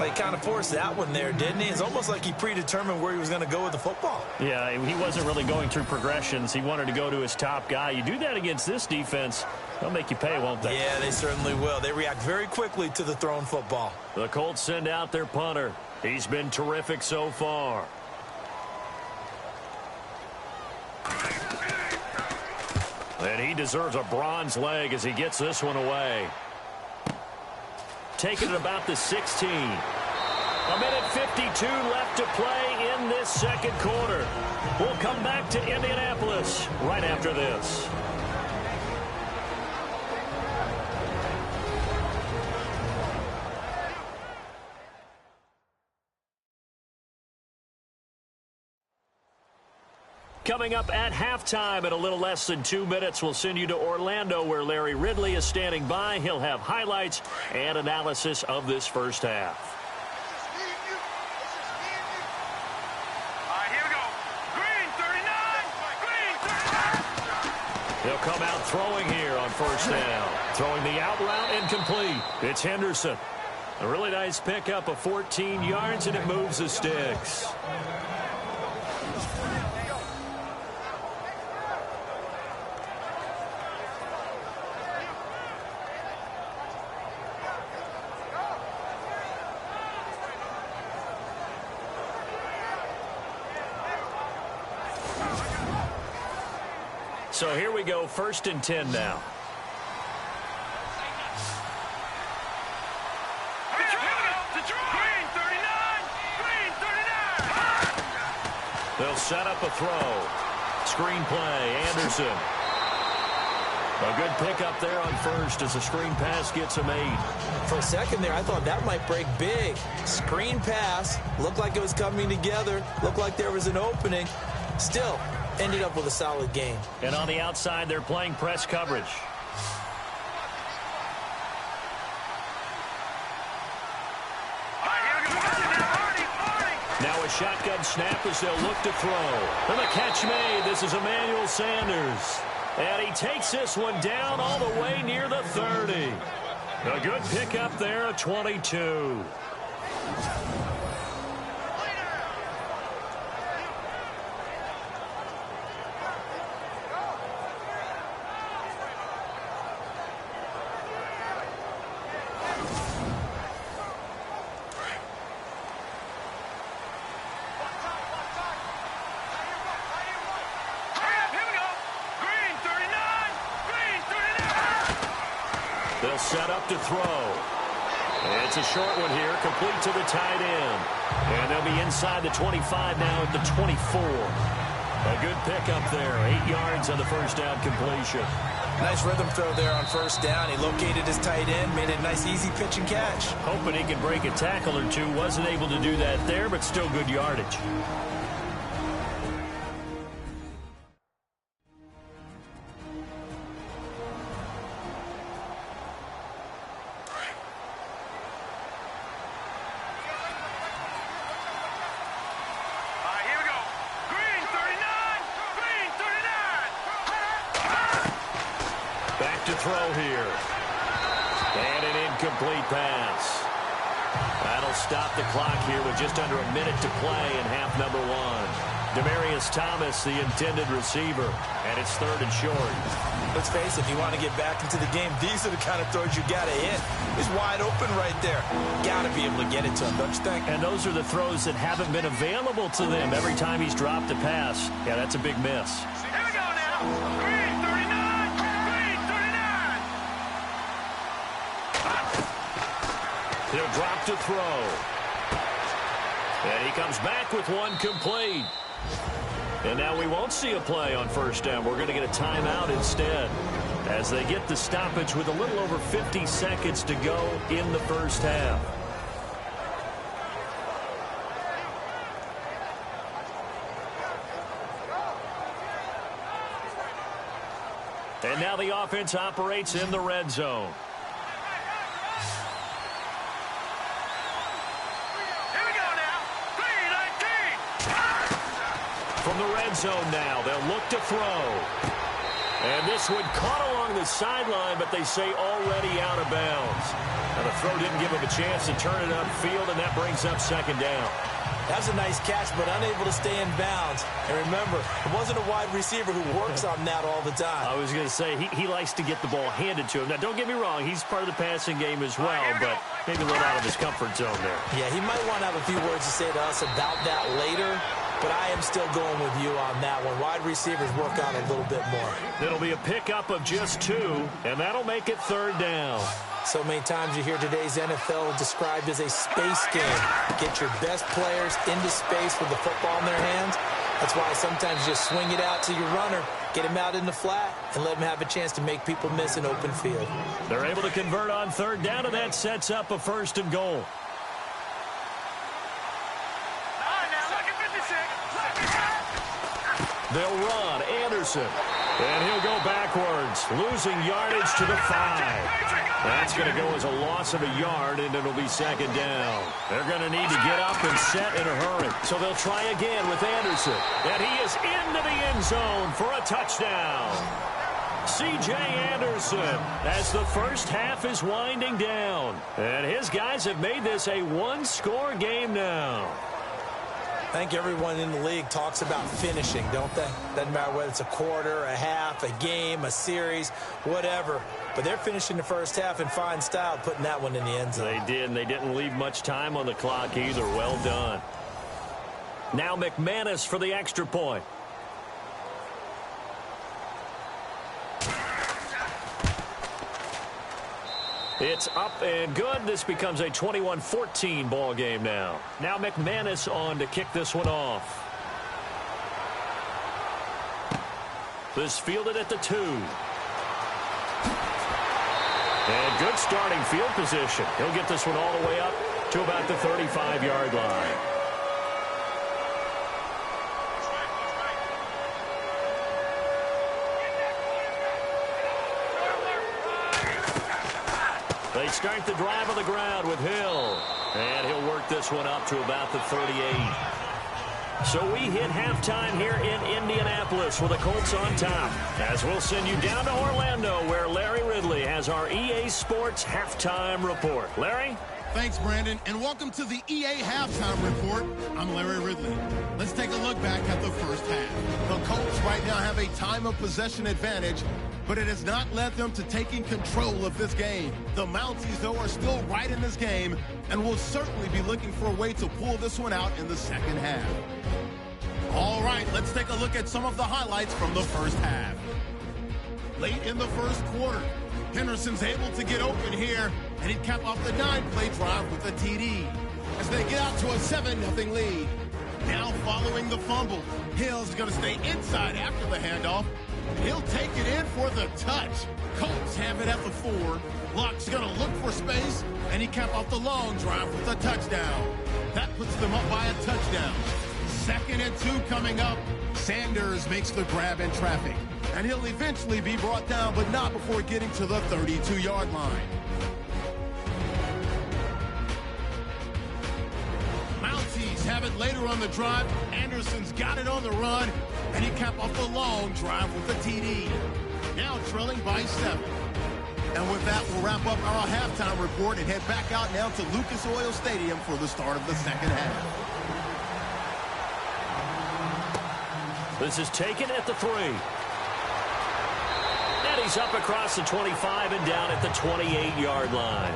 He kind of forced that one there, didn't he? It's almost like he predetermined where he was going to go with the football. Yeah, he wasn't really going through progressions. He wanted to go to his top guy. You do that against this defense, they'll make you pay, won't they? Yeah, they certainly will. They react very quickly to the thrown football. The Colts send out their punter. He's been terrific so far. And he deserves a bronze leg as he gets this one away. Taking it about the 16. 1:52 left to play in this 2nd quarter. We'll come back to Indianapolis right after this. Coming up at halftime in a little less than 2 minutes, we'll send you to Orlando where Larry Ridley is standing by. He'll have highlights and analysis of this first half. All right, here we go. Green 39. Green 39. He'll come out throwing here on 1st down. Throwing the out route incomplete. It's Henderson. A really nice pickup of 14 yards, and it moves the sticks. So here we go, 1st and 10 now. Green 39. Green 39. They'll set up a throw. Screen play, Anderson. A good pickup there on first as the screen pass gets him 8. For a second there, I thought that might break big. Screen pass. Looked like it was coming together. Looked like there was an opening. Still, ended up with a solid game. And on the outside, they're playing press coverage. Now a shotgun snap as they'll look to throw. And the catch made. This is Emmanuel Sanders. And he takes this one down all the way near the 30. A good pickup there at 22. They'll set up to throw. It's a short one here, complete to the tight end. And they'll be inside the 25 now at the 24. A good pickup there, 8 yards on the first down completion. Nice rhythm throw there on first down. He located his tight end, made it a nice easy pitch and catch. Hoping he could break a tackle or two. Wasn't able to do that there, but still good yardage. Throw here. And an incomplete pass. That'll stop the clock here with just under a minute to play in half number 1. Demaryius Thomas, the intended receiver, and it's 3rd and short. Let's face it, if you want to get back into the game, these are the kind of throws you got to hit. He's wide open right there. Got to be able to get it to him, don't you think? And those are the throws that haven't been available to them every time he's dropped a pass. Yeah, that's a big miss. Here we go now. Green 39. He'll drop to throw. And he comes back with one complete. And now we won't see a play on first down. We're going to get a timeout instead as they get the stoppage with a little over 50 seconds to go in the first half. And now the offense operates in the red zone. From the red zone now, they'll look to throw. And this one caught along the sideline, but they say already out of bounds. Now the throw didn't give him a chance to turn it upfield, and that brings up 2nd down. That's a nice catch, but unable to stay in bounds. And remember, it wasn't a wide receiver who works on that all the time. I was going to say, he likes to get the ball handed to him. Now, don't get me wrong, he's part of the passing game as well, but maybe a little out of his comfort zone there. Yeah, he might want to have a few words to say to us about that later. But I am still going with you on that one. Wide receivers work on it a little bit more. It'll be a pickup of just 2, and that'll make it 3rd down. So many times you hear today's NFL described as a space game. Get your best players into space with the football in their hands. That's why sometimes you just swing it out to your runner, get him out in the flat, and let him have a chance to make people miss an open field. They're able to convert on 3rd down, and that sets up a 1st and goal. They'll run Anderson, and he'll go backwards, losing yardage to the 5. That's going to go as a loss of a yard, and it'll be 2nd down. They're going to need to get up and set in a hurry. So they'll try again with Anderson, and he is into the end zone for a touchdown. C.J. Anderson as the first half is winding down, and his guys have made this a 1-score game now. I think everyone in the league talks about finishing, don't they? Doesn't matter whether it's a quarter, a half, a game, a series, whatever. But they're finishing the first half in fine style, putting that one in the end zone. They did, and they didn't leave much time on the clock either. Well done. Now McManus for the extra point. It's up and good. This becomes a 21-14 ball game now. Now McManus on to kick this one off. This fielded at the 2. And good starting field position. He'll get this one all the way up to about the 35-yard line. They start the drive on the ground with Hill. And he'll work this one up to about the 38. So we hit halftime here in Indianapolis with the Colts on top. As we'll send you down to Orlando, where Larry Ridley has our EA Sports Halftime Report. Larry? Thanks, Brandon, and welcome to the EA Halftime Report. I'm Larry Ridley. Let's take a look back at the first half. The Colts right now have a time of possession advantage, but it has not led them to taking control of this game. The Mounties, though, are still right in this game and will certainly be looking for a way to pull this one out in the second half. All right, let's take a look at some of the highlights from the first half. Late in the first quarter, Henderson's able to get open here, and he'd cap off the 9-play drive with a TD as they get out to a 7-0 lead. Now following the fumble, Hill's going to stay inside after the handoff. He'll take it in for the touch. Colts have it at the 4. Luck's going to look for space, and he cap off the long drive with a touchdown. That puts them up by a touchdown. 2nd and 2 coming up. Sanders makes the grab in traffic, and he'll eventually be brought down, but not before getting to the 32-yard line. Mounties have it later on the drive. Anderson's got it on the run, and he capped off the long drive with a TD. Now trailing by 7. And with that, we'll wrap up our halftime report and head back out now to Lucas Oil Stadium for the start of the second half. This is taken at the 3. And he's up across the 25 and down at the 28-yard line.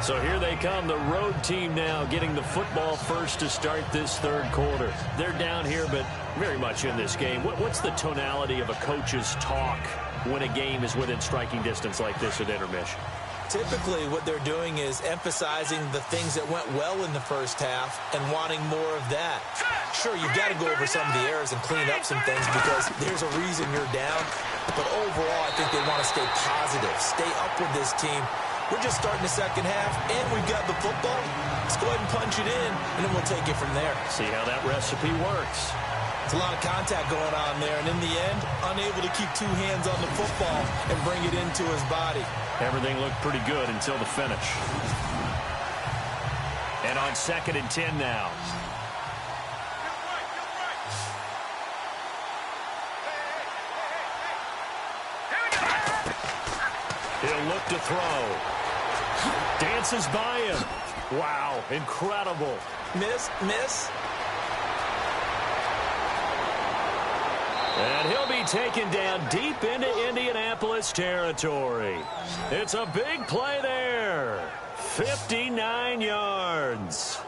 So here they come, the road team now getting the football first to start this third quarter. They're down here, but very much in this game. What's the tonality of a coach's talk when a game is within striking distance like this at intermission? Typically, what they're doing is emphasizing the things that went well in the first half and wanting more of that. Sure, you've got to go over some of the errors and clean up some things because there's a reason you're down. But overall, I think they want to stay positive, stay up with this team. We're just starting the second half, and we've got the football. Let's go ahead and punch it in, and then we'll take it from there. See how that recipe works. It's a lot of contact going on there, and in the end, unable to keep 2 hands on the football and bring it into his body. Everything looked pretty good until the finish. And on 2nd and 10 now. He'll look to throw. Dances by him. Wow, incredible. Miss. And he'll be taken down deep into Indianapolis territory. It's a big play there. 59 yards.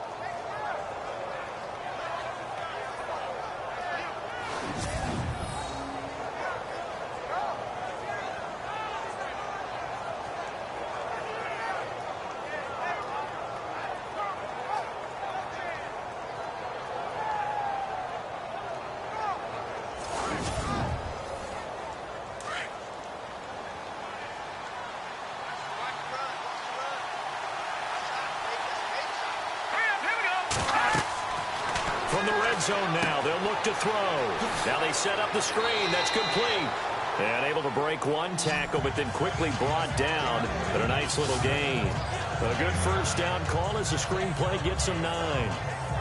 From the red zone now, they'll look to throw. Now they set up the screen. That's complete. And able to break one tackle, but then quickly brought down. But a nice little gain. A good first down call as the screenplay gets them 9.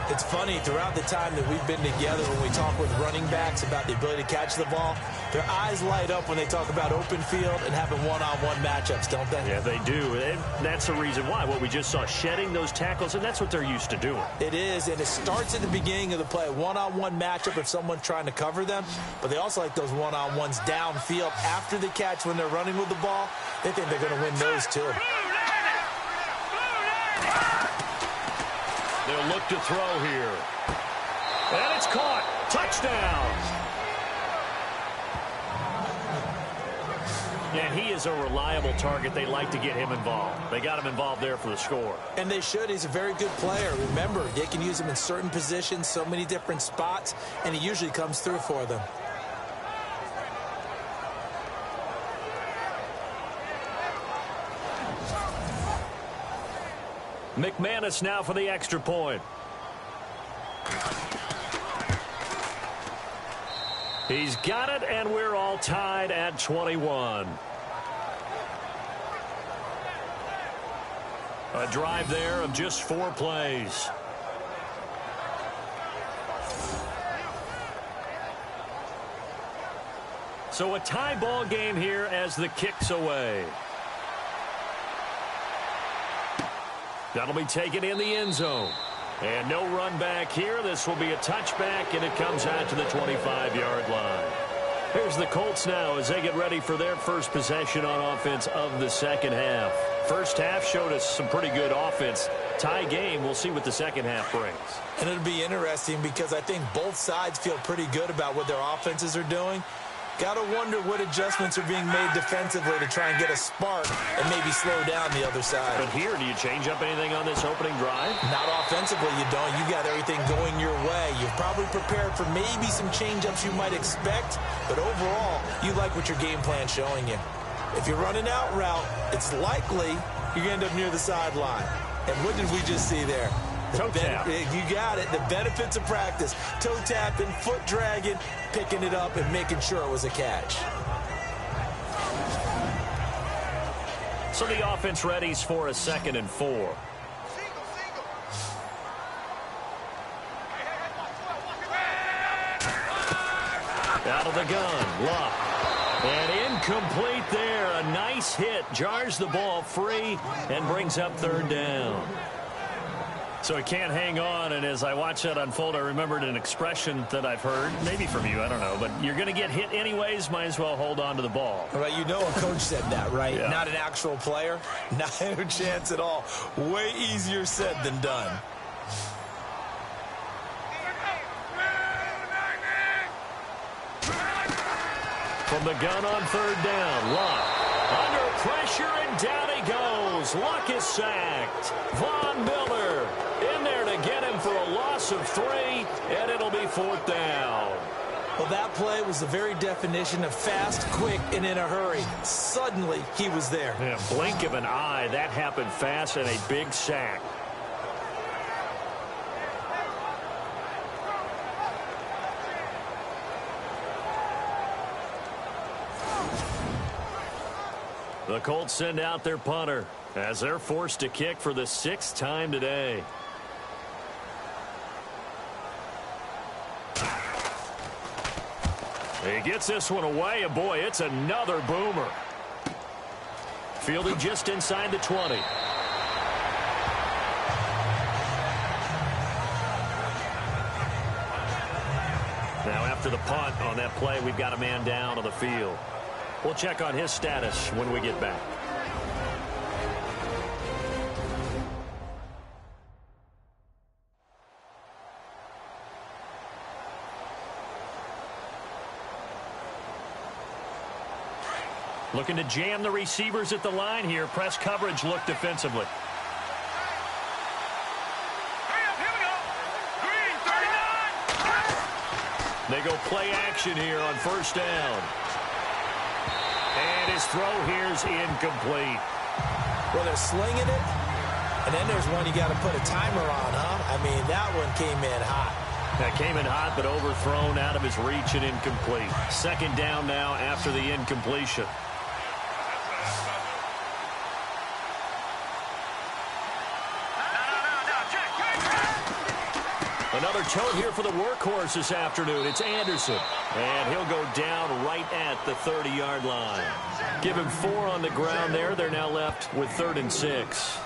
It's funny, throughout the time that we've been together, when we talk with running backs about the ability to catch the ball, their eyes light up when they talk about open field and having one-on-one matchups, don't they? Yeah, they do. And that's the reason why. What we just saw, shedding those tackles, and that's what they're used to doing. It is, and it starts at the beginning of the play. One-on-one matchup if someone's trying to cover them, but they also like those one-on-ones downfield after the catch when they're running with the ball. They think they're going to win those too. They'll look to throw here. And it's caught. Touchdown. And he is a reliable target. They like to get him involved. They got him involved there for the score. And they should. He's a very good player. Remember, they can use him in certain positions, so many different spots, and he usually comes through for them. McManus now for the extra point. He's got it, and we're all tied at 21. A drive there of just 4 plays. So a tie ball game here as the kick's away. That'll be taken in the end zone. And no run back here. This will be a touchback, and it comes out to the 25-yard line. Here's the Colts now as they get ready for their first possession on offense of the second half. First half showed us some pretty good offense. Tie game, we'll see what the second half brings. And it'll be interesting because I think both sides feel pretty good about what their offenses are doing. Got to wonder what adjustments are being made defensively to try and get a spark and maybe slow down the other side. But here, do you change up anything on this opening drive? Not offensively, you don't. You got everything going your way. You've probably prepared for maybe some change-ups you might expect, but overall, you like what your game plan's showing you. If you're running out route, it's likely you're going to end up near the sideline. And what did we just see there? Toe tap. You got it. The benefits of practice. Toe tapping, foot dragging, picking it up, and making sure it was a catch. So the offense readies for a 2nd and 4. Out of the gun, Luck. And incomplete there. A nice hit. Jars the ball free and brings up 3rd down. So he can't hang on, and as I watch that unfold, I remembered an expression that I've heard, maybe from you, I don't know, but you're going to get hit anyways, might as well hold on to the ball. Right, you know a coach said that, right? Yeah. Not an actual player. Not a chance at all. Way easier said than done. From the gun on 3rd down, Luck. Under pressure, and down he goes. Luck is sacked. Von Miller in there to get him for a loss of 3, and it'll be 4th down. Well, that play was the very definition of fast, quick, and in a hurry. Suddenly, he was there. Yeah, blink of an eye. That happened fast, and a big sack. The Colts send out their punter as they're forced to kick for the 6th time today. He gets this one away, and boy, it's another boomer. Fielded just inside the 20. Now after the punt on that play, we've got a man down on the field. We'll check on his status when we get back. Looking to jam the receivers at the line here. Press coverage look defensively. They go play action here on 1st down. And his throw here's incomplete. Well, they're slinging it, and then there's one you got to put a timer on, huh? I mean, that one came in hot. That came in hot, but overthrown out of his reach and incomplete. 2nd down now after the incompletion. Another tote here for the workhorse this afternoon. It's Anderson. And he'll go down right at the 30-yard line. Give him 4 on the ground there. They're now left with 3rd and 6.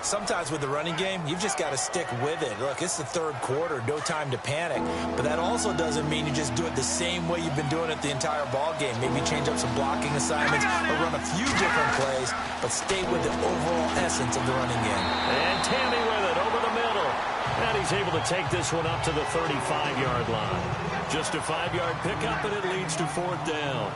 Sometimes with the running game, you've just got to stick with it. Look, it's the 3rd quarter, no time to panic. But that also doesn't mean you just do it the same way you've been doing it the entire ball game. Maybe change up some blocking assignments or run a few different plays, but stay with the overall essence of the running game. And Tammy with it over the middle. And he's able to take this one up to the 35-yard line. Just a 5-yard pickup, and it leads to 4th down.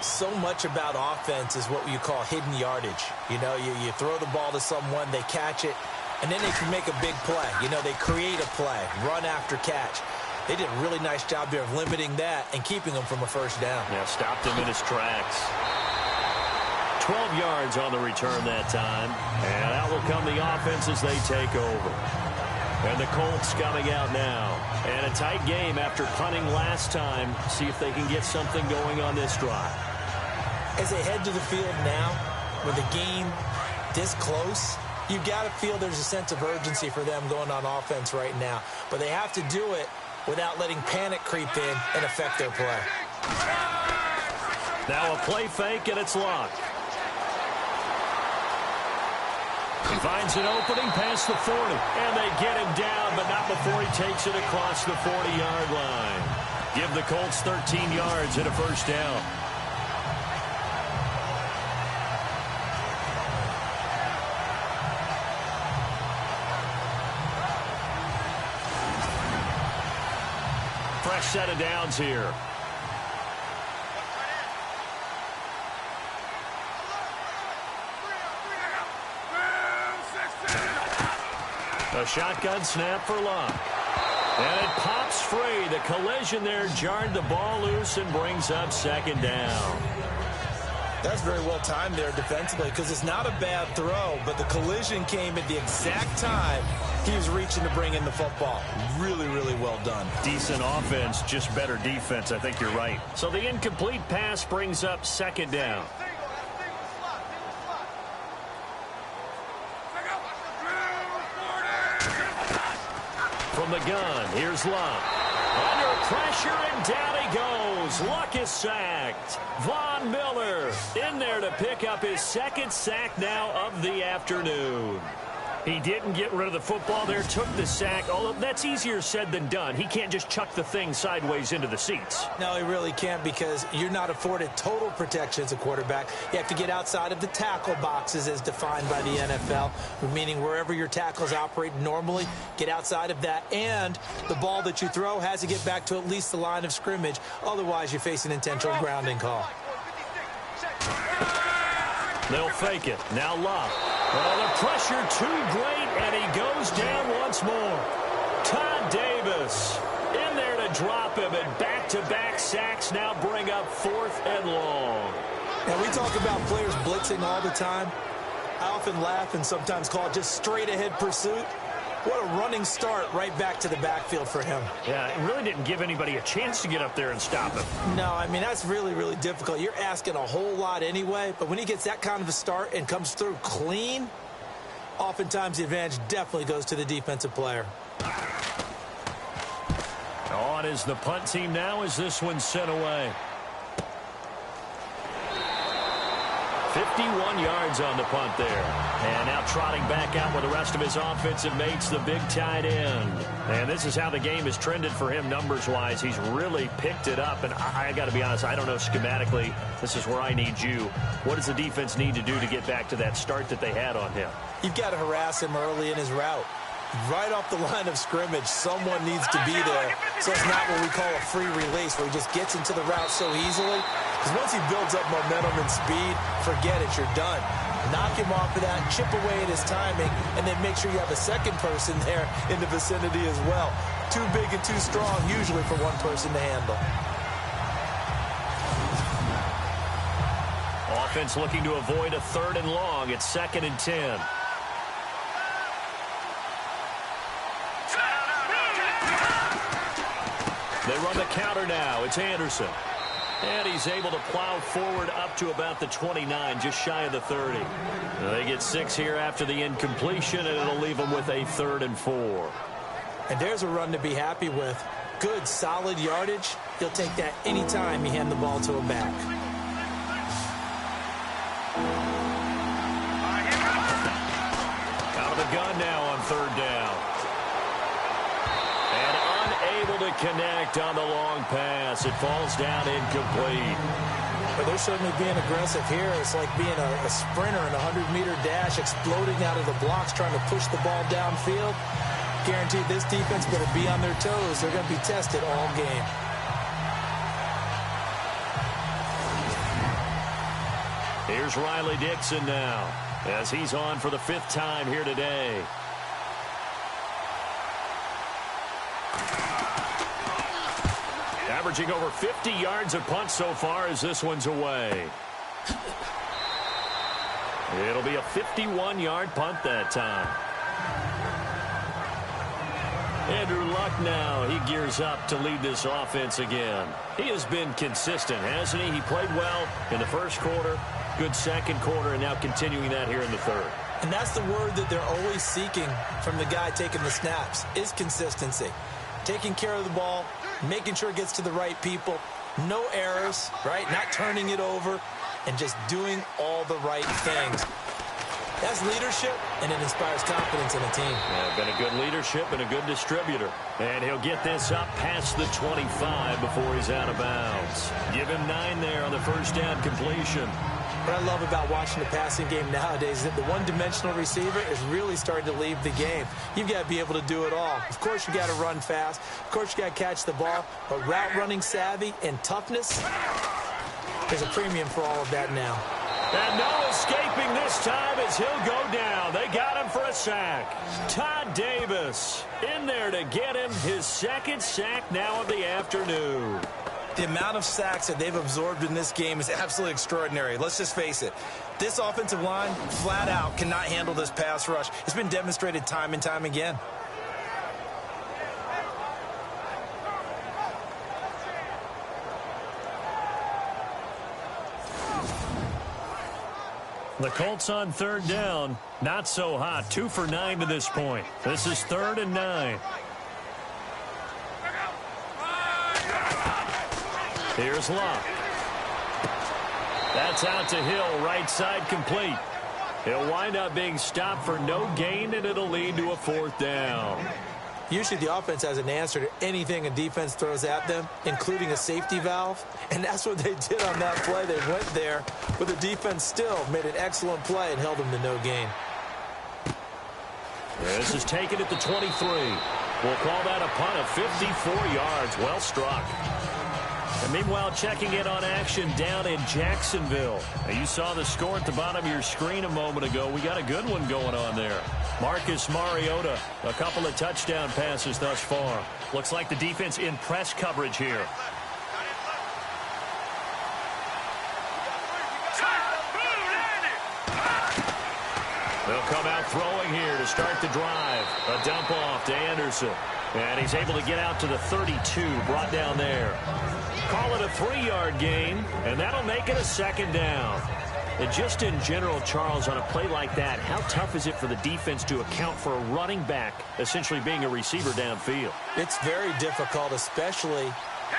So much about offense is what you call hidden yardage. You know, you throw the ball to someone, they catch it, and then they can make a big play. You know, they create a play, run after catch. They did a really nice job there of limiting that and keeping them from a 1st down. Yeah, stopped him in his tracks. 12 yards on the return that time. And out will come the offense as they take over. And the Colts coming out now. And a tight game after punting last time. See if they can get something going on this drive. As they head to the field now, with the game this close, you've got to feel there's a sense of urgency for them going on offense right now. But they have to do it without letting panic creep in and affect their play. Now a play fake, and it's locked. He finds an opening past the 40, and they get him down, but not before he takes it across the 40-yard line. Give the Colts 13 yards and a first down. Fresh set of downs here. A shotgun snap for Locke. And it pops free. The collision there jarred the ball loose and brings up second down. That's very well timed there defensively because it's not a bad throw, but the collision came at the exact time he was reaching to bring in the football. Really, really well done. Decent offense, just better defense. I think you're right. So the incomplete pass brings up second down. From the gun, here's Luck. Under pressure, and down he goes. Luck is sacked. Von Miller in there to pick up his second sack now of the afternoon. He didn't get rid of the football there, took the sack, although that's easier said than done. He can't just chuck the thing sideways into the seats. No, he really can't because you're not afforded total protection as a quarterback. You have to get outside of the tackle boxes as defined by the NFL, meaning wherever your tackles operate normally, get outside of that, and the ball that you throw has to get back to at least the line of scrimmage. Otherwise, you face an intentional grounding call. They'll fake it. Now Locke. Oh, the pressure too great, and he goes down once more. Todd Davis in there to drop him, and back-to-back sacks now bring up 4th and long. Now, we talk about players blitzing all the time. I often laugh and sometimes call it just straight-ahead pursuit. What a running start right back to the backfield for him. Yeah, it really didn't give anybody a chance to get up there and stop him. No, I mean, that's really, really difficult. You're asking a whole lot anyway, but when he gets that kind of a start and comes through clean, oftentimes the advantage definitely goes to the defensive player. On is the punt team now as this one's sent away. 51 yards on the punt there. And now trotting back out with the rest of his offensive mates, the big tight end. And this is how the game has trended for him numbers-wise. He's really picked it up. And I got to be honest, I don't know schematically. This is where I need you. What does the defense need to do to get back to that start that they had on him? You've got to harass him early in his route. Right off the line of scrimmage, someone needs to be there. So it's not what we call a free release, where he just gets into the route so easily. Because once he builds up momentum and speed, forget it, you're done. Knock him off of that, chip away at his timing, and then make sure you have a second person there in the vicinity as well. Too big and too strong, usually, for one person to handle. Offense looking to avoid a 3rd and long. It's 2nd and 10. They run the counter now. It's Anderson. And he's able to plow forward up to about the 29, just shy of the 30. They get 6 here after the incompletion, and it'll leave them with a 3rd and 4. And there's a run to be happy with. Good, solid yardage. He'll take that anytime you hand the ball to him back. Out of the gun now on 3rd down. Able to connect on the long pass. It falls down incomplete. But they're certainly being aggressive here. It's like being a sprinter in a 100-meter dash, exploding out of the blocks, trying to push the ball downfield. Guaranteed this defense better be on their toes. They're going to be tested all game. Here's Riley Dixon now, as he's on for the 5th time here today. Averaging over 50 yards a punt so far as this one's away. It'll be a 51-yard punt that time. Andrew Luck now, he gears up to lead this offense again. He has been consistent, hasn't he? He played well in the first quarter, good second quarter, and now continuing that here in the third. And that's the word that they're always seeking from the guy taking the snaps, is consistency. Taking care of the ball, making sure it gets to the right people, no errors, right? Not turning it over, and just doing all the right things. That's leadership, and it inspires confidence in a team. Yeah, been a good leadership and a good distributor. And he'll get this up past the 25 before he's out of bounds. Give him 9 there on the first down completion. What I love about watching the passing game nowadays is that the one-dimensional receiver is really starting to leave the game. You've got to be able to do it all. Of course, you got to run fast. Of course, you got to catch the ball. But route running savvy and toughness, there's a premium for all of that now. And no escaping this time as he'll go down. They got him for a sack. Todd Davis in there to get him his second sack now of the afternoon. The amount of sacks that they've absorbed in this game is absolutely extraordinary. Let's just face it. This offensive line, flat out, cannot handle this pass rush. It's been demonstrated time and time again. The Colts on third down. Not so hot. 2 for 9 to this point. This is 3rd and 9. Here's Luck. That's out to Hill, right side complete. He'll wind up being stopped for no gain, and it'll lead to a 4th down. Usually the offense has an answer to anything a defense throws at them, including a safety valve. And that's what they did on that play. They went there, but the defense still made an excellent play and held them to no gain. This is taken at the 23. We'll call that a punt of 54 yards. Well struck. And meanwhile, checking in on action down in Jacksonville. Now, you saw the score at the bottom of your screen a moment ago. We got a good one going on there. Marcus Mariota, a couple of touchdown passes thus far. Looks like the defense in press coverage here. They'll come out throwing here to start the drive. A dump off to Anderson. And he's able to get out to the 32, brought down there. Call it a 3-yard gain, and that'll make it a 2nd down. And just in general, Charles, on a play like that, how tough is it for the defense to account for a running back essentially being a receiver downfield? It's very difficult, especially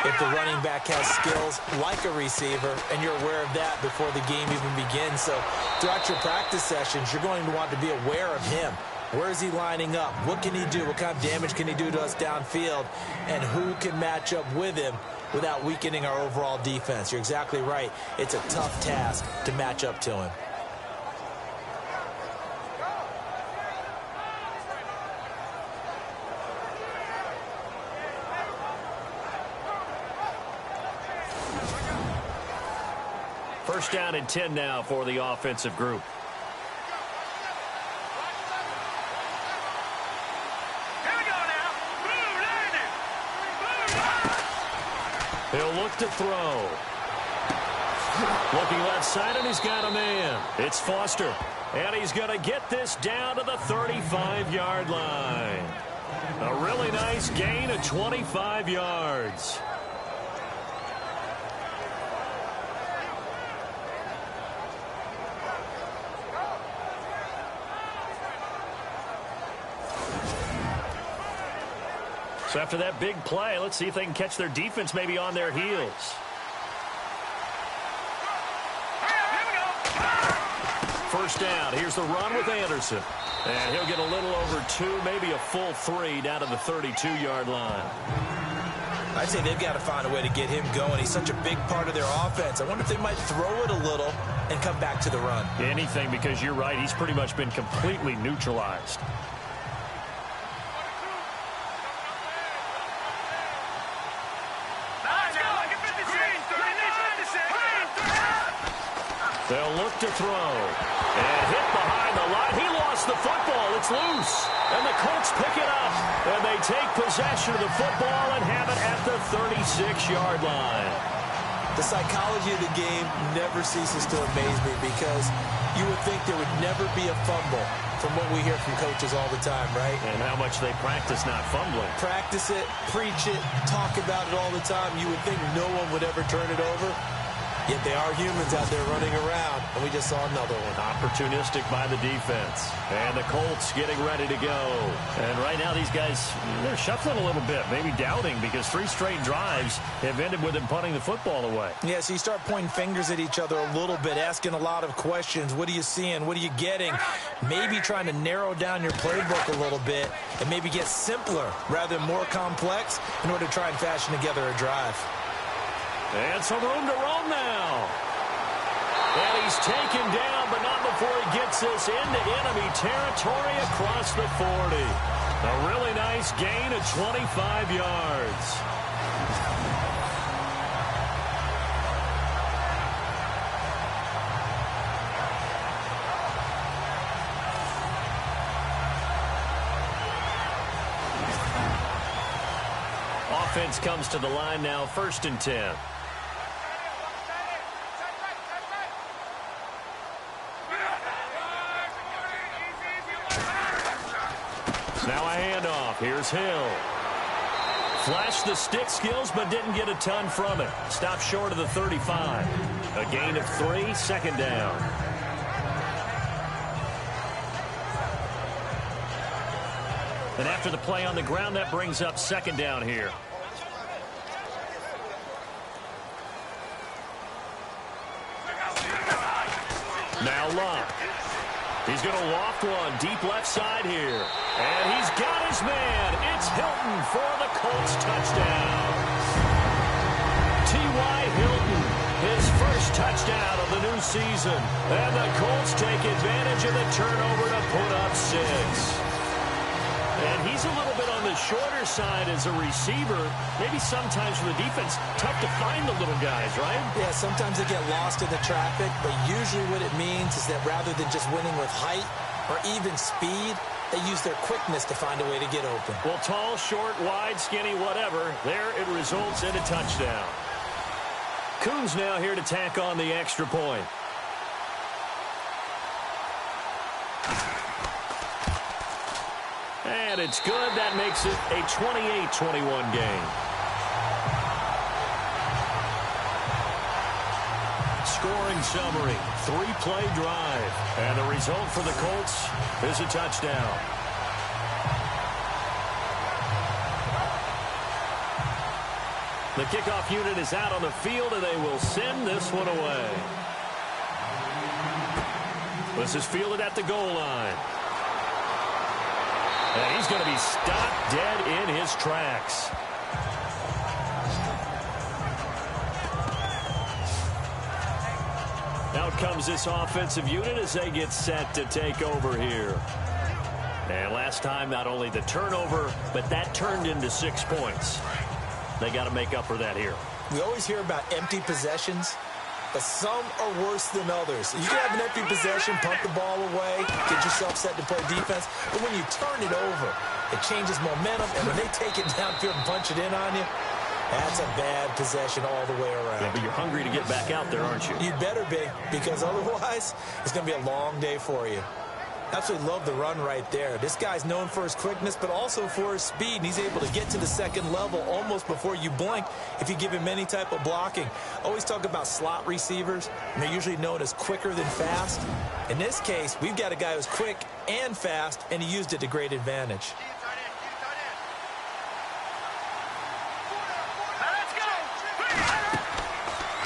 if the running back has skills like a receiver, and you're aware of that before the game even begins. So throughout your practice sessions, you're going to want to be aware of him. Where is he lining up? What can he do? What kind of damage can he do to us downfield? And who can match up with him without weakening our overall defense? You're exactly right. It's a tough task to match up to him. First down and 10 now for the offensive group. He'll look to throw. Looking left side, and he's got a man. It's Foster. And he's going to get this down to the 35-yard line. A really nice gain of 25 yards. So after that big play, let's see if they can catch their defense maybe on their heels. First down. Here's the run with Anderson. And he'll get a little over 2, maybe a full 3 down to the 32-yard line. I'd say they've got to find a way to get him going. He's such a big part of their offense. I wonder if they might throw it a little and come back to the run. Anything, because you're right. He's pretty much been completely neutralized. They'll look to throw. And hit behind the line. He lost the football. It's loose. And the Colts pick it up. And they take possession of the football and have it at the 36-yard line. The psychology of the game never ceases to amaze me because you would think there would never be a fumble from what we hear from coaches all the time, right? And how much they practice not fumbling. Practice it, preach it, talk about it all the time. You would think no one would ever turn it over. Yet they are humans out there running around, and we just saw another one. Opportunistic by the defense. And the Colts getting ready to go. And right now these guys, they're shuffling a little bit, maybe doubting, because 3 straight drives have ended with them punting the football away. Yeah, so you start pointing fingers at each other a little bit, asking a lot of questions. What are you seeing? What are you getting? Maybe trying to narrow down your playbook a little bit and maybe get simpler rather than more complex in order to try and fashion together a drive. And some room to roam now. And he's taken down, but not before he gets this into enemy territory across the 40. A really nice gain of 25 yards. Offense comes to the line now, 1st and 10. Now a handoff. Here's Hill. Flashed the stick skills, but didn't get a ton from it. Stopped short of the 35. A gain of 3, 2nd down. And after the play on the ground, that brings up 2nd down here. Now Luck. He's going to loft one deep left side here. And he's got his man. It's Hilton for the Colts touchdown. T.Y. Hilton, his first touchdown of the new season. And the Colts take advantage of the turnover to put up 6. And he's a little bit on the shorter side as a receiver. Maybe sometimes for the defense, tough to find the little guys, right? Yeah, sometimes they get lost in the traffic, but usually what it means is that rather than just winning with height or even speed, they use their quickness to find a way to get open. Well, tall, short, wide, skinny, whatever, there it results in a touchdown. Coons now here to tack on the extra point. And it's good. That makes it a 28-21 game. Scoring summary, 3-play drive. And the result for the Colts is a touchdown. The kickoff unit is out on the field, and they will send this one away. This is fielded at the goal line. And he's going to be stopped dead in his tracks. Out comes this offensive unit as they get set to take over here. And last time, not only the turnover, but that turned into 6 points. They got to make up for that here. We always hear about empty possessions, but some are worse than others. You can have an empty possession, punt the ball away, get yourself set to play defense, but when you turn it over, it changes momentum, and when they take it downfield and punch it in on you, that's a bad possession all the way around. Yeah, but you're hungry to get back out there, aren't you? You'd better be, because otherwise, it's going to be a long day for you. Absolutely love the run right there. This guy's known for his quickness, but also for his speed. And he's able to get to the second level almost before you blink if you give him any type of blocking. Always talk about slot receivers, and they're usually known as quicker than fast. In this case, we've got a guy who's quick and fast, and he used it to great advantage.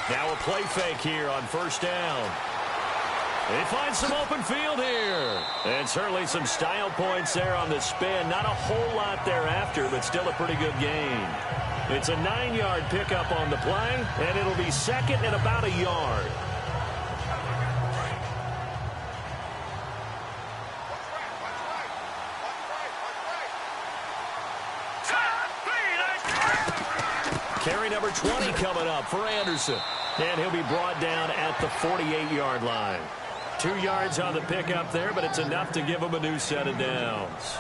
Now a play fake here on 1st down. They find some open field here. And certainly some style points there on the spin. Not a whole lot thereafter, but still a pretty good gain. It's a 9-yard pickup on the play, and it'll be 2nd and about a yard. Carry number 20 coming up for Anderson. And he'll be brought down at the 48-yard line. 2 yards on the pickup there, but it's enough to give him a new set of downs.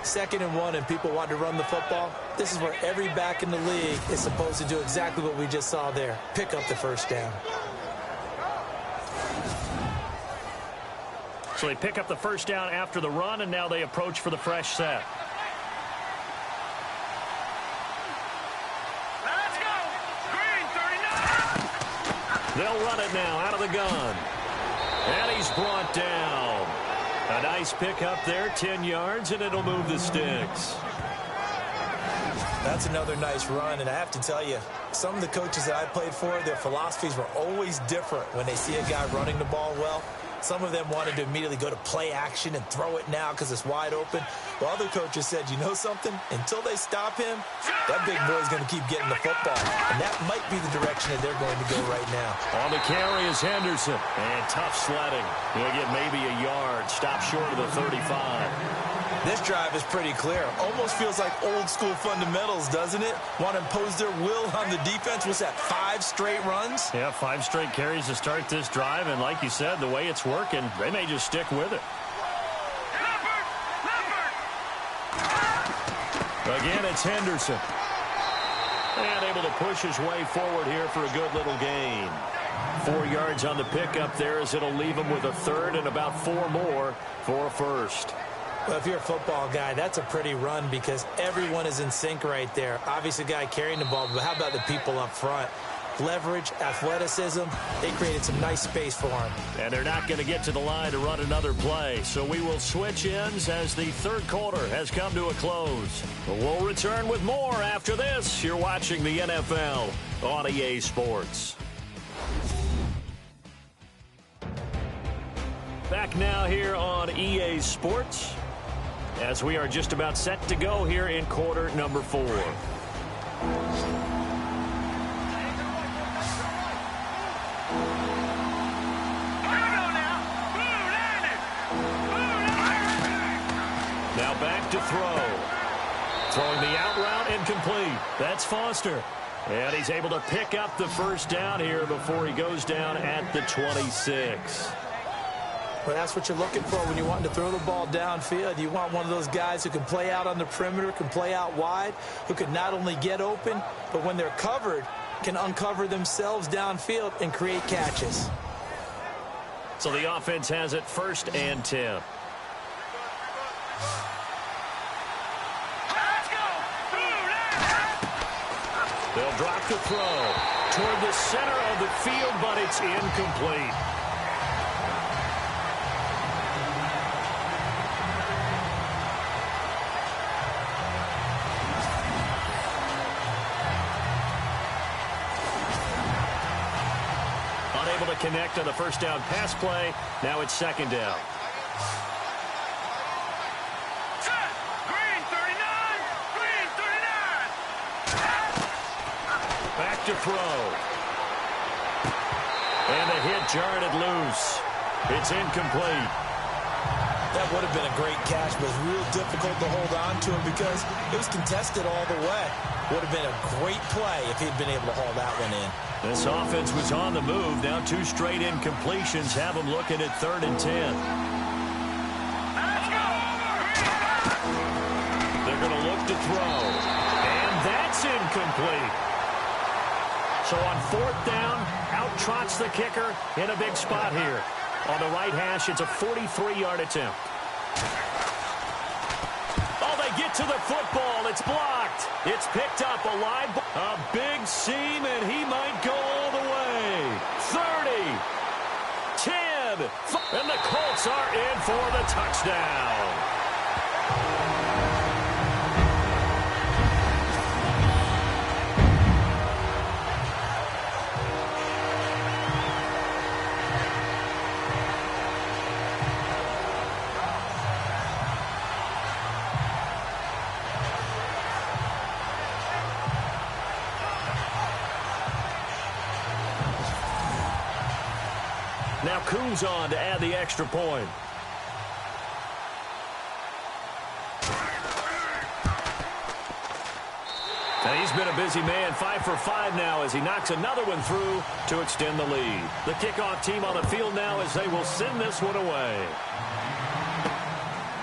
2nd and 1 and people want to run the football, this is where every back in the league is supposed to do exactly what we just saw there. Pick up the first down. So they pick up the first down after the run, and now they approach for the fresh set. Let's go! Green 39! They'll run it now out of the gun. And he's brought down. A nice pickup there, 10 yards, and it'll move the sticks. That's another nice run, and I have to tell you, some of the coaches that I played for, their philosophies were always different when they see a guy running the ball well. Some of them wanted to immediately go to play action and throw it now because it's wide open. While other coaches said, you know something? Until they stop him, that big boy's going to keep getting the football. And that might be the direction that they're going to go right now. On the carry is Henderson. And tough sledding. He'll get maybe a yard. Stop short of the 35. This drive is pretty clear. Almost feels like old school fundamentals, doesn't it? Want to impose their will on the defense. What's that, 5 straight runs? Yeah, 5 straight carries to start this drive. And like you said, the way it's working, they may just stick with it. Again, it's Henderson. And able to push his way forward here for a good little gain. 4 yards on the pickup there as it'll leave him with a third and about 4 more for a first. Well, if you're a football guy, that's a pretty run because everyone is in sync right there. Obviously, the guy carrying the ball, but how about the people up front? Leverage, athleticism, they created some nice space for him. And they're not going to get to the line to run another play, so we will switch ends as the third quarter has come to a close. We'll return with more after this. You're watching the NFL on EA Sports. Back now here on EA Sports as we are just about set to go here in quarter number 4. Now back to throw. Throwing the out route incomplete. That's Foster. And he's able to pick up the first down here before he goes down at the 26. Well, that's what you're looking for when you want to throw the ball downfield. You want one of those guys who can play out on the perimeter, can play out wide, who can not only get open, but when they're covered, can uncover themselves downfield and create catches. So the offense has it 1st and 10. They'll drop the throw toward the center of the field, but it's incomplete. Unable to connect on the first down pass play. Now it's 2nd down. Back to throw. And a hit jarred it loose. It's incomplete. That would have been a great catch, but it's real difficult to hold on to him because it was contested all the way. Would have been a great play if he'd been able to haul that one in. This offense was on the move. Now 2 straight incompletions have them looking at 3rd and 10. They're going to look to throw. And that's incomplete. So on 4th down, out trots the kicker in a big spot here. On the right hash, it's a 43-yard attempt. Oh, they get to the football. It's blocked. It's picked up alive. A big seam, and he might go all the way. 30, 10, and the Colts are in for the touchdown. Now Coons on to add the extra point. And he's been a busy man, 5 for 5 now as he knocks another one through to extend the lead. The kickoff team on the field now as they will send this one away.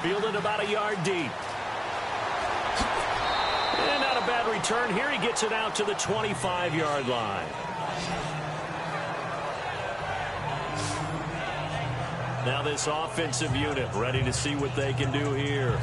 Fielded about a yard deep. return here. He gets it out to the 25-yard line. Now this offensive unit ready to see what they can do here.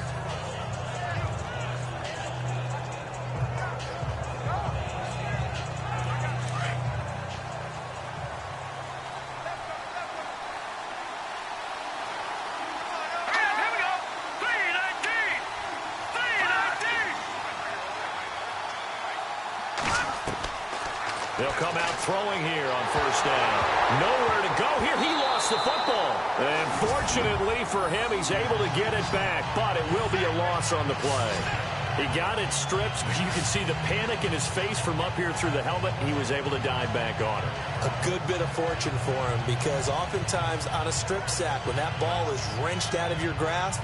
They'll come out throwing here on first down. Nowhere to go here. He lost the football. And fortunately for him, he's able to get it back, but it will be a loss on the play. He got it stripped. You can see the panic in his face from up here through the helmet. He was able to dive back on it. A good bit of fortune for him, because oftentimes on a strip sack, when that ball is wrenched out of your grasp,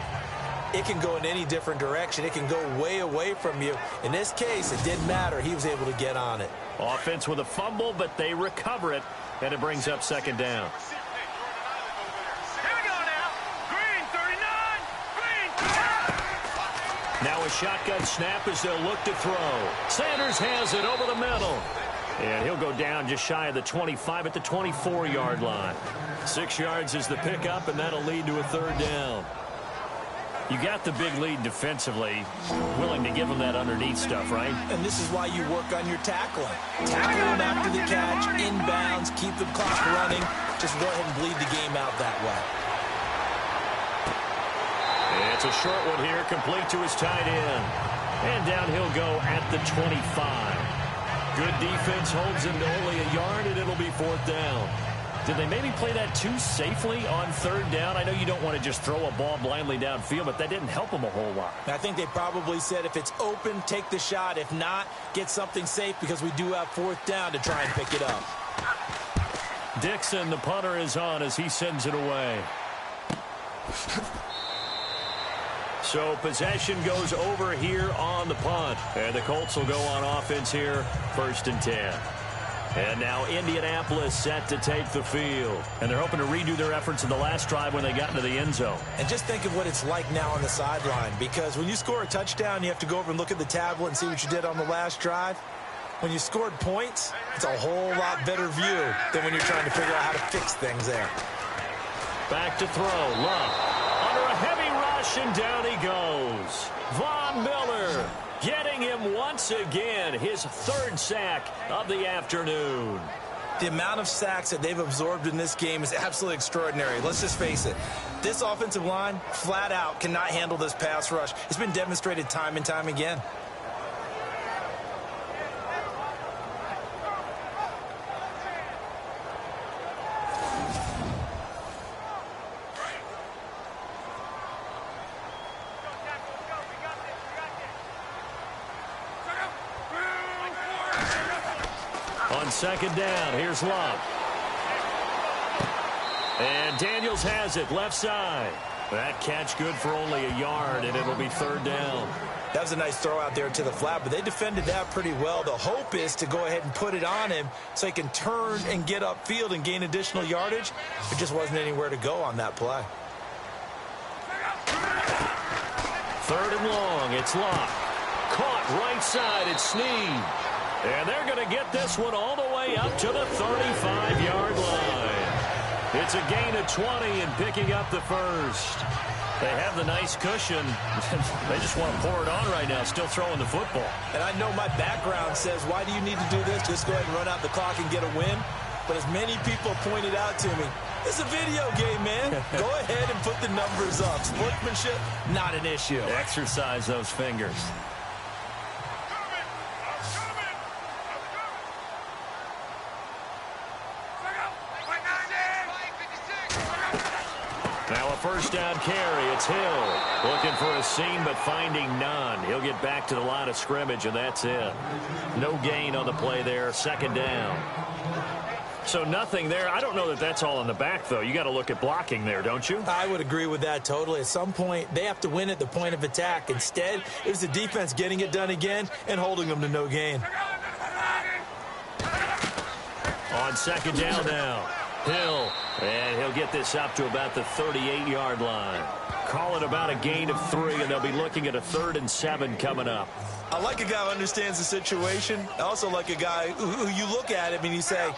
it can go in any different direction. It can go way away from you. In this case, it didn't matter. He was able to get on it. Offense with a fumble, but they recover it, and it brings up second down. Here we go now. Green 39. Green. Now a shotgun snap as they'll look to throw. Sanders has it over the middle. And he'll go down just shy of the 25 at the 24-yard line. 6 yards is the pickup, and that'll lead to a third down. You got the big lead defensively, willing to give them that underneath stuff, right? And this is why you work on your tackling. Tackle them after the catch, inbounds, keep the clock running. Just go ahead and bleed the game out that way. It's a short one here, complete to his tight end. And down he'll go at the 25. Good defense holds him to only a yard, and it'll be fourth down. Did they maybe play that too safely on third down? I know you don't want to just throw a ball blindly downfield, but that didn't help them a whole lot. I think they probably said if it's open, take the shot. If not, get something safe, because we do have fourth down to try and pick it up. Dixon, the punter, is on as he sends it away. So possession goes over here on the punt. And the Colts will go on offense here, 1st and 10. And now Indianapolis set to take the field. And they're hoping to redo their efforts in the last drive when they got into the end zone. And just think of what it's like now on the sideline, because when you score a touchdown, you have to go over and look at the tablet and see what you did on the last drive. When you scored points, it's a whole lot better view than when you're trying to figure out how to fix things there. Back to throw. Love under a heavy rush, and down he goes. Von Miller getting him once again, his 3rd sack of the afternoon. The amount of sacks that they've absorbed in this game is absolutely extraordinary. Let's just face it. This offensive line, flat out, cannot handle this pass rush. It's been demonstrated time and time again. On second down, here's Love. And Daniels has it, left side. That catch good for only a yard, and it'll be 3rd down. That was a nice throw out there to the flat, but they defended that pretty well. The hope is to go ahead and put it on him so he can turn and get upfield and gain additional yardage. There just wasn't anywhere to go on that play. 3rd and long, it's Love. Caught right side, it's Snead. And they're going to get this one all the way up to the 35-yard line. It's a gain of 20 and picking up the first. They have the nice cushion. They just want to pour it on right now, still throwing the football. And I know my background says, why do you need to do this? Just go ahead and run out the clock and get a win. But as many people pointed out to me, it's a video game, man. Go ahead and put the numbers up. Sportsmanship, not an issue. Exercise those fingers. Now a first down carry. It's Hill looking for a seam but finding none. He'll get back to the line of scrimmage, and that's it. No gain on the play there. 2nd down. So nothing there. I don't know that that's all in the back, though. You got to look at blocking there, don't you? I would agree with that totally. At some point, they have to win at the point of attack. Instead, it was the defense getting it done again and holding them to no gain. On 2nd down now. Hill, and he'll get this up to about the 38-yard line. Call it about a gain of 3, and they'll be looking at a 3rd and 7 coming up. I like a guy who understands the situation. I also like a guy who you look at him and you say,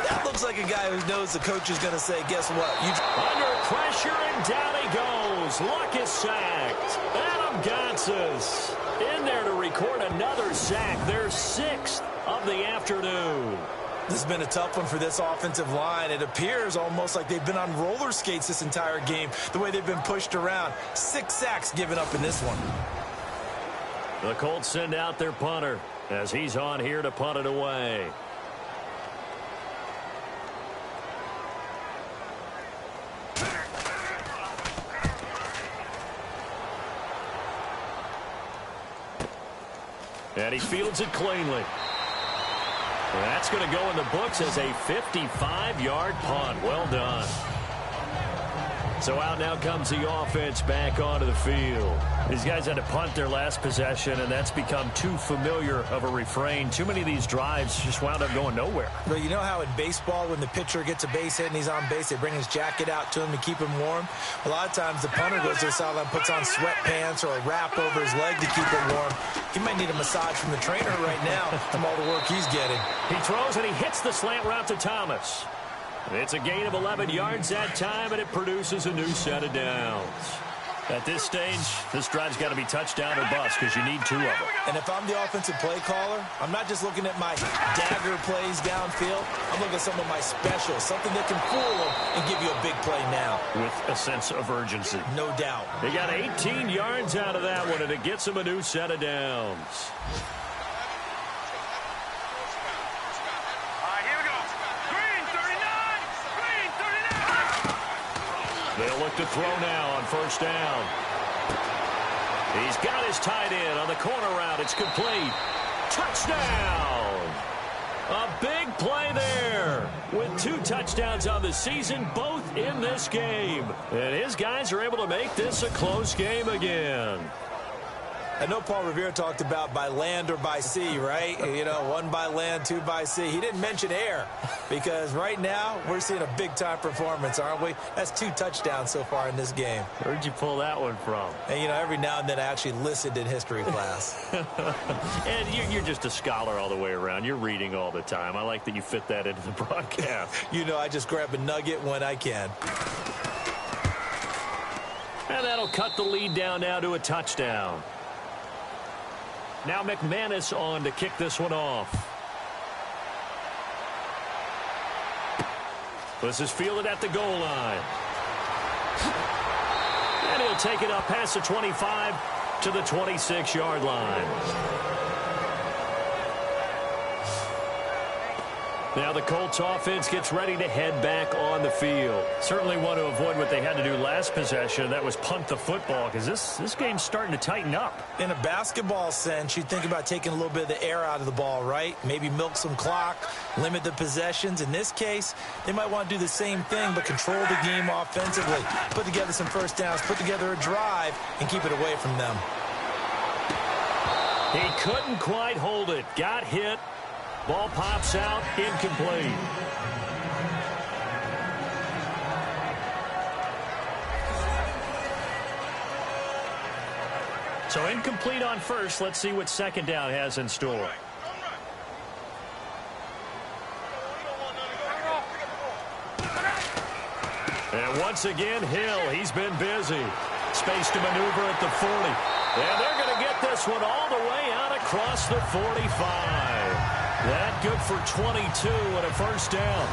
that looks like a guy who knows the coach is going to say, guess what? Under pressure, and down he goes. Luck is sacked. Adam Gotsis in there to record another sack. Their 6th of the afternoon. This has been a tough one for this offensive line. It appears almost like they've been on roller skates this entire game, the way they've been pushed around. 6 sacks given up in this one. The Colts send out their punter as he's on here to punt it away. And he fields it cleanly. That's going to go in the books as a 55-yard punt. Well done. So out now comes the offense back onto the field. These guys had to punt their last possession, and that's become too familiar of a refrain. Too many of these drives just wound up going nowhere. But you know how in baseball, when the pitcher gets a base hit and he's on base, they bring his jacket out to him to keep him warm? A lot of times the punter goes to the sideline, puts on sweatpants or a wrap over his leg to keep it warm. He might need a massage from the trainer right now from all the work he's getting. He throws and he hits the slant route to Thomas. It's a gain of 11 yards that time, and it produces a new set of downs. At this stage, this drive's got to be touchdown or bust because you need 2 of them. And if I'm the offensive play caller, I'm not just looking at my dagger plays downfield. I'm looking at some of my specials, something that can fool them and give you a big play now. With a sense of urgency. No doubt. They got 18 yards out of that one, and it gets them a new set of downs. They'll look to throw now on first down. He's got his tight end on the corner route. It's complete. Touchdown! A big play there with 2 touchdowns on the season, both in this game. And his guys are able to make this a close game again. I know Paul Revere talked about by land or by sea, right? You know, 1 by land, 2 by sea. He didn't mention air because right now we're seeing a big-time performance, aren't we? That's 2 touchdowns so far in this game. Where'd you pull that one from? And, you know, every now and then I actually listened in history class. And you're just a scholar all the way around. You're reading all the time. I like that you fit that into the broadcast. You know, I just grab a nugget when I can. And that'll cut the lead down now to a touchdown. Now McManus on to kick this one off. This is fielded at the goal line. And he'll take it up past the 25 to the 26-yard line. Now the Colts offense gets ready to head back on the field. Certainly want to avoid what they had to do last possession. That was punt the football because this game's starting to tighten up. In a basketball sense, you think about taking a little bit of the air out of the ball, right? Maybe milk some clock, limit the possessions. In this case, they might want to do the same thing but control the game offensively. Put together some first downs, put together a drive, and keep it away from them. He couldn't quite hold it. Got hit. Ball pops out, incomplete. So incomplete on first. Let's see what second down has in store. And once again, Hill, he's been busy. Space to maneuver at the 40. And they're going to get this one all the way out across the 45. That good for 22 and a first down.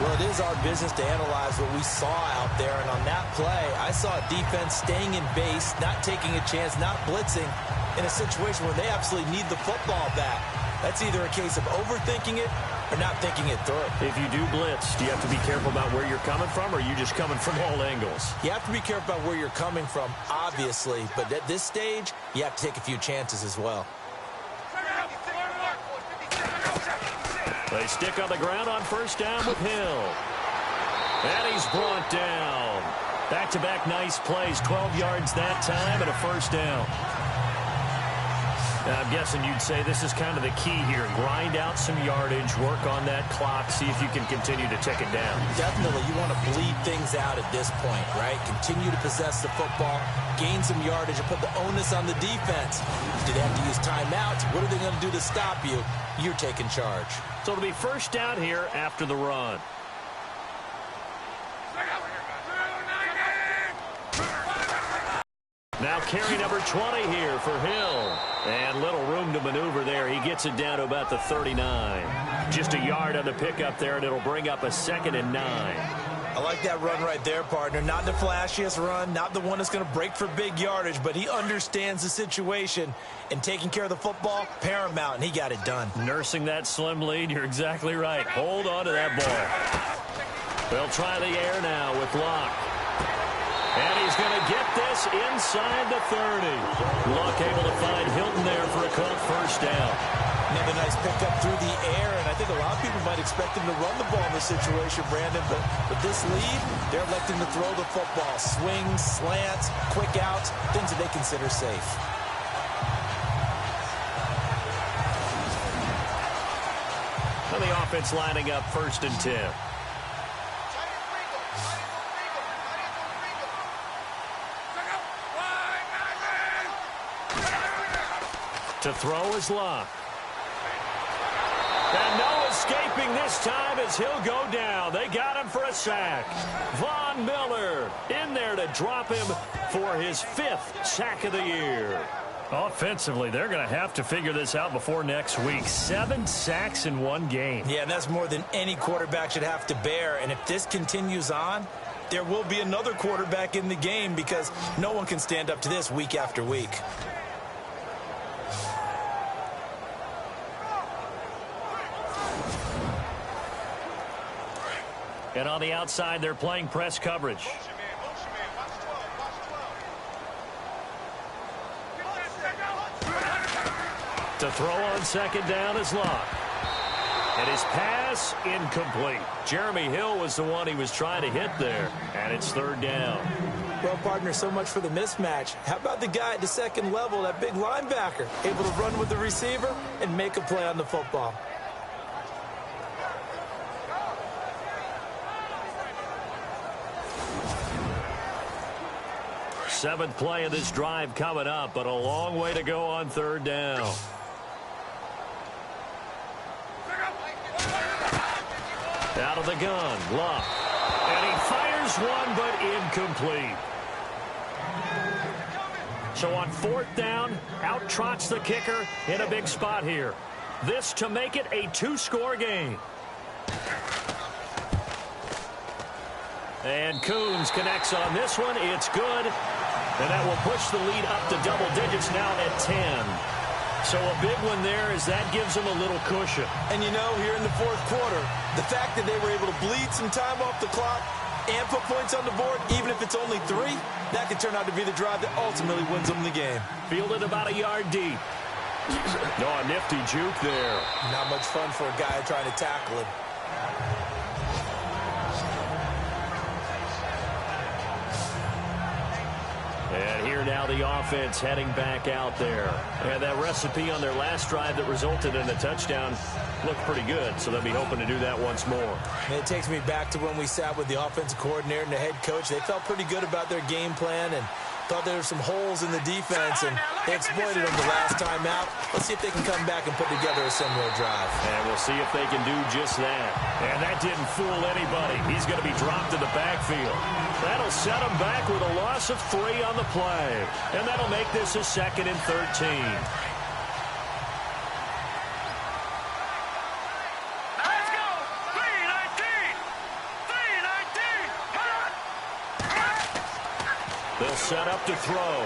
Well, it is our business to analyze what we saw out there. And on that play, I saw a defense staying in base, not taking a chance, not blitzing in a situation where they absolutely need the football back. That's either a case of overthinking it or not thinking it through. If you do blitz, do you have to be careful about where you're coming from, or are you just coming from all angles? You have to be careful about where you're coming from, obviously. But at this stage, you have to take a few chances as well. They stick on the ground on first down with Hill. And he's brought down. Back-to-back nice plays, 12 yards that time and a first down. I'm guessing you'd say this is kind of the key here. Grind out some yardage, work on that clock, see if you can continue to tick it down. Definitely, you want to bleed things out at this point, right? Continue to possess the football, gain some yardage, and put the onus on the defense. Do they have to use timeouts? What are they going to do to stop you? You're taking charge. So it'll be first down here after the run. Now carry number 20 here for Hill. And little room to maneuver there. He gets it down to about the 39. Just a yard on the pickup there, and it'll bring up a 2nd and 9. I like that run right there, partner. Not the flashiest run, not the one that's going to break for big yardage, but he understands the situation, and taking care of the football, paramount, and he got it done. Nursing that slim lead, you're exactly right. Hold on to that ball. They'll try the air now with Locke. And he's going to get this inside the 30. Luck able to find Hilton there for a Colt first down. Another nice pickup through the air, and I think a lot of people might expect him to run the ball in this situation, Brandon, but with this lead, they're electing to throw the football. Swings, slants, quick outs, things that they consider safe. And the offense lining up 1st and 10. To throw is Locke. And no escaping this time as he'll go down. They got him for a sack. Von Miller in there to drop him for his 5th sack of the year. Offensively, they're going to have to figure this out before next week. 7 sacks in one game. Yeah, and that's more than any quarterback should have to bear. And if this continues on, there will be another quarterback in the game because no one can stand up to this week after week. And on the outside, they're playing press coverage. To throw on 2nd down is Locke. And his pass incomplete. Jeremy Hill was the one he was trying to hit there. And it's 3rd down. Well, partner, so much for the mismatch. How about the guy at the 2nd level, that big linebacker, able to run with the receiver and make a play on the football? Seventh play of this drive coming up, but a long way to go on 3rd down. Out of the gun, Luck. And he fires one, but incomplete. So on 4th down, out trots the kicker in a big spot here. This to make it a 2-score game. And Coons connects on this one. It's good. And that will push the lead up to double digits now at 10. So a big one there as that gives them a little cushion. And you know, here in the 4th quarter, the fact that they were able to bleed some time off the clock and put points on the board, even if it's only 3, that could turn out to be the drive that ultimately wins them the game. Fielded about a yard deep. No, a nifty juke there. Not much fun for a guy trying to tackle him. And here now the offense heading back out there. And that recipe on their last drive that resulted in a touchdown looked pretty good, so they'll be hoping to do that once more. And it takes me back to when we sat with the offensive coordinator and the head coach. They felt pretty good about their game plan and thought there were some holes in the defense, and they exploited them the last time out. Let's see if they can come back and put together a similar drive. And we'll see if they can do just that. And that didn't fool anybody. He's going to be dropped in the backfield. That'll set him back with a loss of 3 on the play. And that'll make this a 2nd and 13. They'll set up to throw.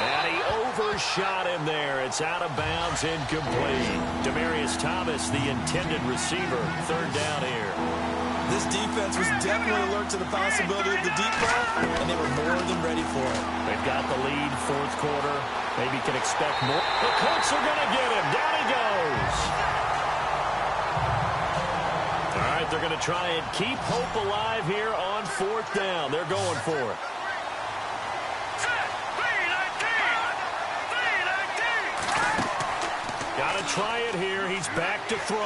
And he overshot him there. It's out of bounds, incomplete. Demaryius Thomas, the intended receiver. 3rd down here. This defense was definitely alert to the possibility of the deep ball, and they were more than ready for it. They've got the lead, 4th quarter. Maybe can expect more. The Colts are going to get him. Down he goes. All right, they're going to try and keep hope alive here on 4th down. They're going for it. Got to try it here. He's back to throw.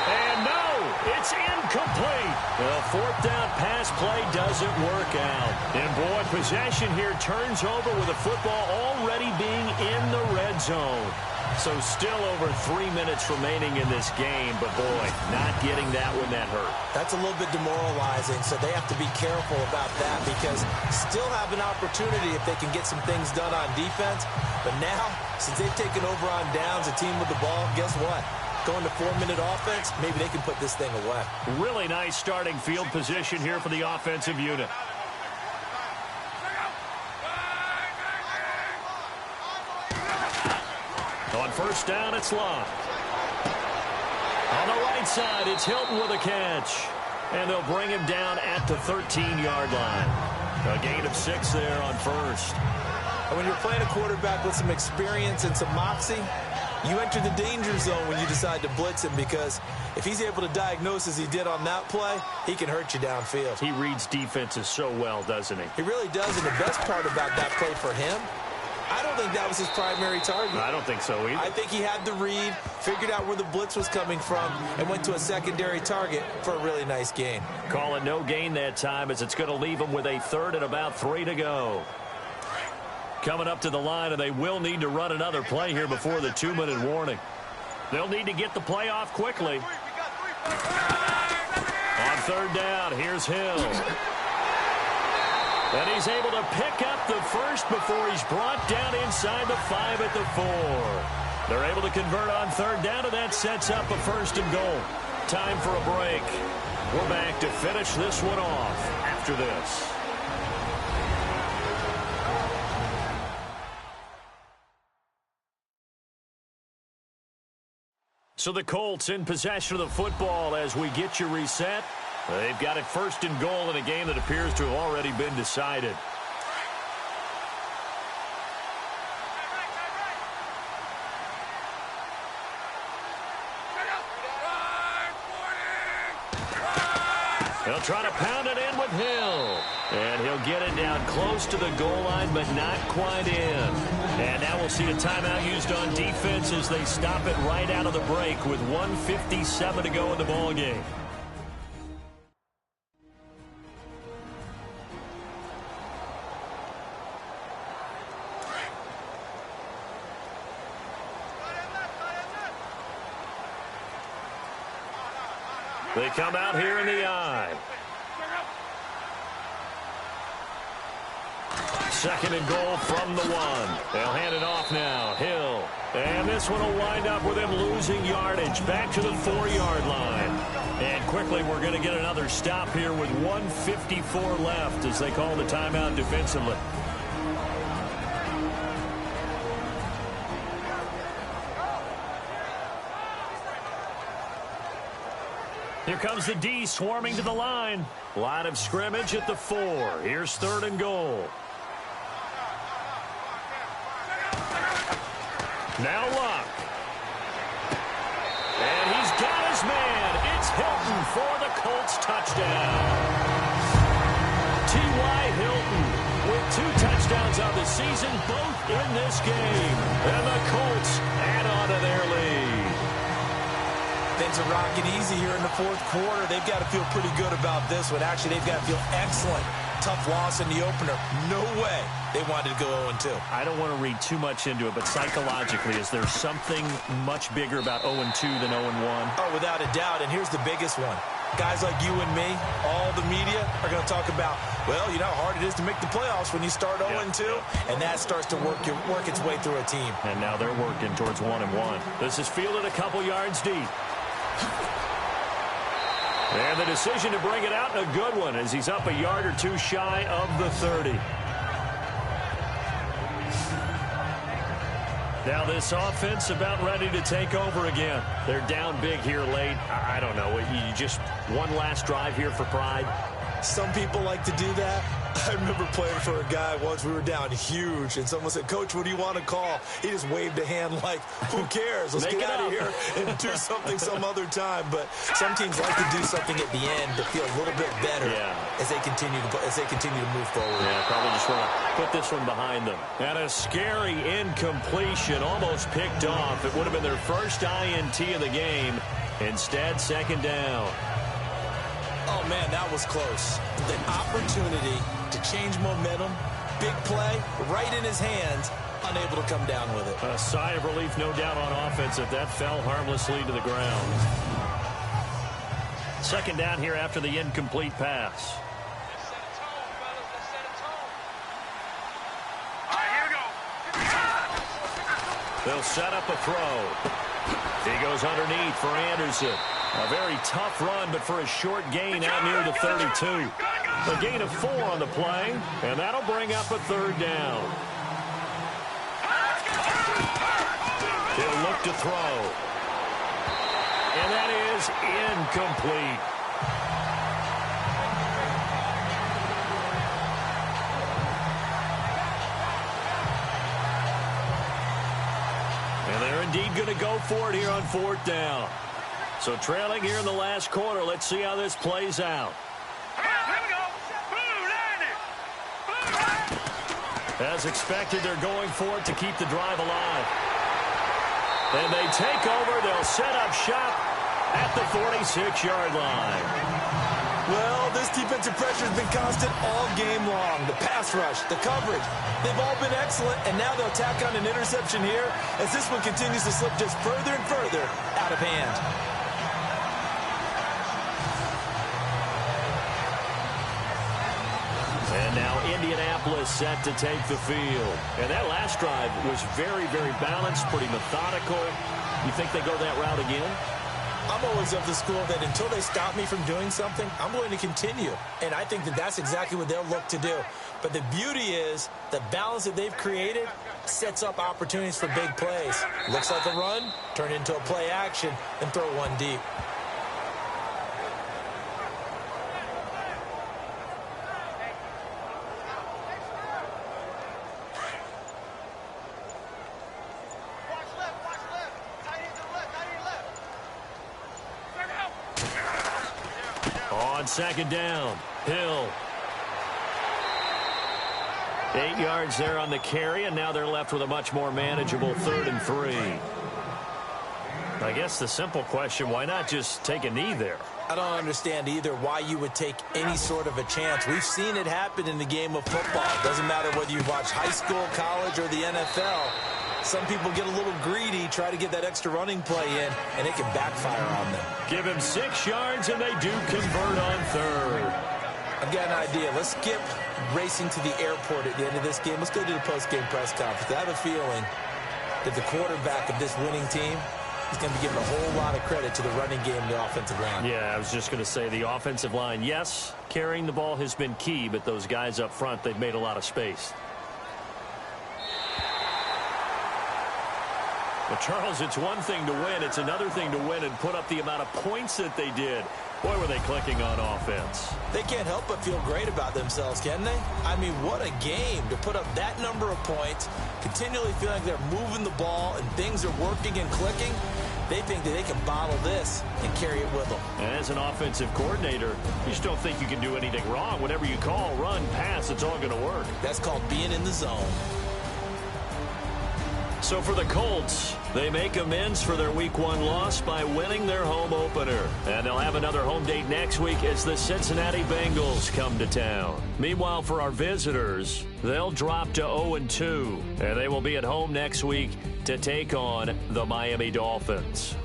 And no, it's incomplete. The fourth down pass play doesn't work out. And boy, possession here turns over with the football already being in the red zone. So still over 3 minutes remaining in this game, but boy, not getting that one, that hurt. That's a little bit demoralizing, so they have to be careful about that because still have an opportunity if they can get some things done on defense. But now, since they've taken over on downs, a team with the ball, guess what? Going to 4-minute offense, maybe they can put this thing away. Really nice starting field position here for the offensive unit. On first down, it's Locke. On the right side, it's Hilton with a catch. And they'll bring him down at the 13-yard line. A gain of 6 there on first. And when you're playing a quarterback with some experience and some moxie, you enter the danger zone when you decide to blitz him because if he's able to diagnose as he did on that play, he can hurt you downfield. He reads defenses so well, doesn't he? He really does, and the best part about that play for him, I don't think that was his primary target. I don't think so either. I think he had the read, figured out where the blitz was coming from, and went to a secondary target for a really nice gain. Call it no gain that time as it's going to leave him with a third and about 3 to go. Coming up to the line, and they will need to run another play here before the 2-minute warning. They'll need to get the play off quickly. On third down, here's Hill. And he's able to pick up the first before he's brought down inside the 5 at the 4. They're able to convert on third down, and that sets up a 1st and goal. Time for a break. We're back to finish this one off after this. So the Colts in possession of the football as we get you reset. They've got it 1st and goal in a game that appears to have already been decided. They'll try to pound it in with Hill. And he'll get it down close to the goal line, but not quite in. And now we'll see a timeout used on defense as they stop it right out of the break with 1:57 to go in the ballgame. They come out here in the I. 2nd and goal from the 1. They'll hand it off now. Hill. And this one will wind up with him losing yardage back to the 4-yard line. And quickly we're going to get another stop here with 1:54 left as they call the timeout defensively. Here comes the D swarming to the line. Line of scrimmage at the 4. Here's 3rd and goal. Now Locke. And he's got his man. It's Hilton for the Colts touchdown. T.Y. Hilton with 2 touchdowns on the season, both in this game. And the Colts add on to their lead. Things are rocking easy here in the 4th quarter. They've got to feel pretty good about this one. Actually, they've got to feel excellent. Tough loss in the opener. No way they wanted to go 0-2. I don't want to read too much into it, but psychologically, is there something much bigger about 0-2 than 0-1? Oh, without a doubt, and here's the biggest one. Guys like you and me, all the media, are going to talk about, well, you know how hard it is to make the playoffs when you start 0-2, and that starts to work its way through a team. And now they're working towards 1-1. This is fielded a couple yards deep. And the decision to bring it out, a good one, as he's up a yard or 2 shy of the 30. Now this offense about ready to take over again. They're down big here late. I don't know. You just one last drive here for pride. Some people like to do that. I remember playing for a guy once. We were down huge, and someone said, "Coach, what do you want to call?" He just waved a hand like, "Who cares? Let's get out of here and do something some other time." But some teams like to do something at the end to feel a little bit better as they continue to move forward. Yeah, probably just want to put this one behind them. And a scary incompletion, almost picked off. It would have been their first INT of the game. Instead, second down. Oh, man, that was close. The opportunity to change momentum, big play, right in his hands, unable to come down with it. A sigh of relief, no doubt, on offense if that fell harmlessly to the ground. Second down here after the incomplete pass. All right, here we go. They'll set up a throw. He goes underneath for Anderson. A very tough run, but for a short gain out near the 32. A gain of 4 on the play, and that'll bring up a third down. He'll look to throw. And that is incomplete. And they're indeed going to go for it here on fourth down. So trailing here in the last quarter. Let's see how this plays out. Here we go. Blue landing. As expected, they're going for it to keep the drive alive. And they take over. They'll set up shop at the 46-yard line. Well, this defensive pressure has been constant all game long. The pass rush, the coverage, they've all been excellent, and now they'll tack on an interception here as this one continues to slip just further and further out of hand. And now Indianapolis set to take the field. And that last drive was very, very balanced, pretty methodical. You think they go that route again? I'm always of the school that until they stop me from doing something, I'm going to continue. And I think that that's exactly what they'll look to do. But the beauty is the balance that they've created sets up opportunities for big plays. Looks like a run, turn into a play action, and throw one deep. On second down, Hill. 8 yards there on the carry, and now they're left with a much more manageable 3rd and 3. I guess the simple question, why not just take a knee there? I don't understand either why you would take any sort of a chance. We've seen it happen in the game of football. It doesn't matter whether you watch high school, college, or the NFL. Some people get a little greedy, try to get that extra running play in, and it can backfire on them. Give him 6 yards, and they do convert on 3rd. I've got an idea. Let's skip racing to the airport at the end of this game. Let's go to the post-game press conference. I have a feeling that the quarterback of this winning team is going to be given a whole lot of credit to the running game and the offensive line. Yeah, I was just going to say the offensive line, yes, carrying the ball has been key, but those guys up front, they've made a lot of space. But, Charles, it's one thing to win. It's another thing to win and put up the amount of points that they did. Boy, were they clicking on offense. They can't help but feel great about themselves, can they? I mean, what a game to put up that number of points, continually feeling like they're moving the ball and things are working and clicking. They think that they can bottle this and carry it with them. And as an offensive coordinator, you just don't think you can do anything wrong. Whatever you call, run, pass, it's all going to work. That's called being in the zone. So for the Colts, they make amends for their Week 1 loss by winning their home opener. And they'll have another home date next week as the Cincinnati Bengals come to town. Meanwhile, for our visitors, they'll drop to 0-2. And they will be at home next week to take on the Miami Dolphins.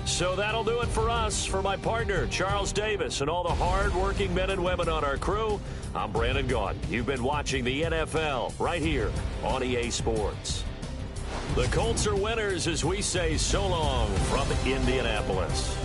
So that'll do it for us. For my partner, Charles Davis, and all the hard-working men and women on our crew, I'm Brandon Gaudin. You've been watching the NFL right here on EA Sports. The Colts are winners as we say so long from Indianapolis.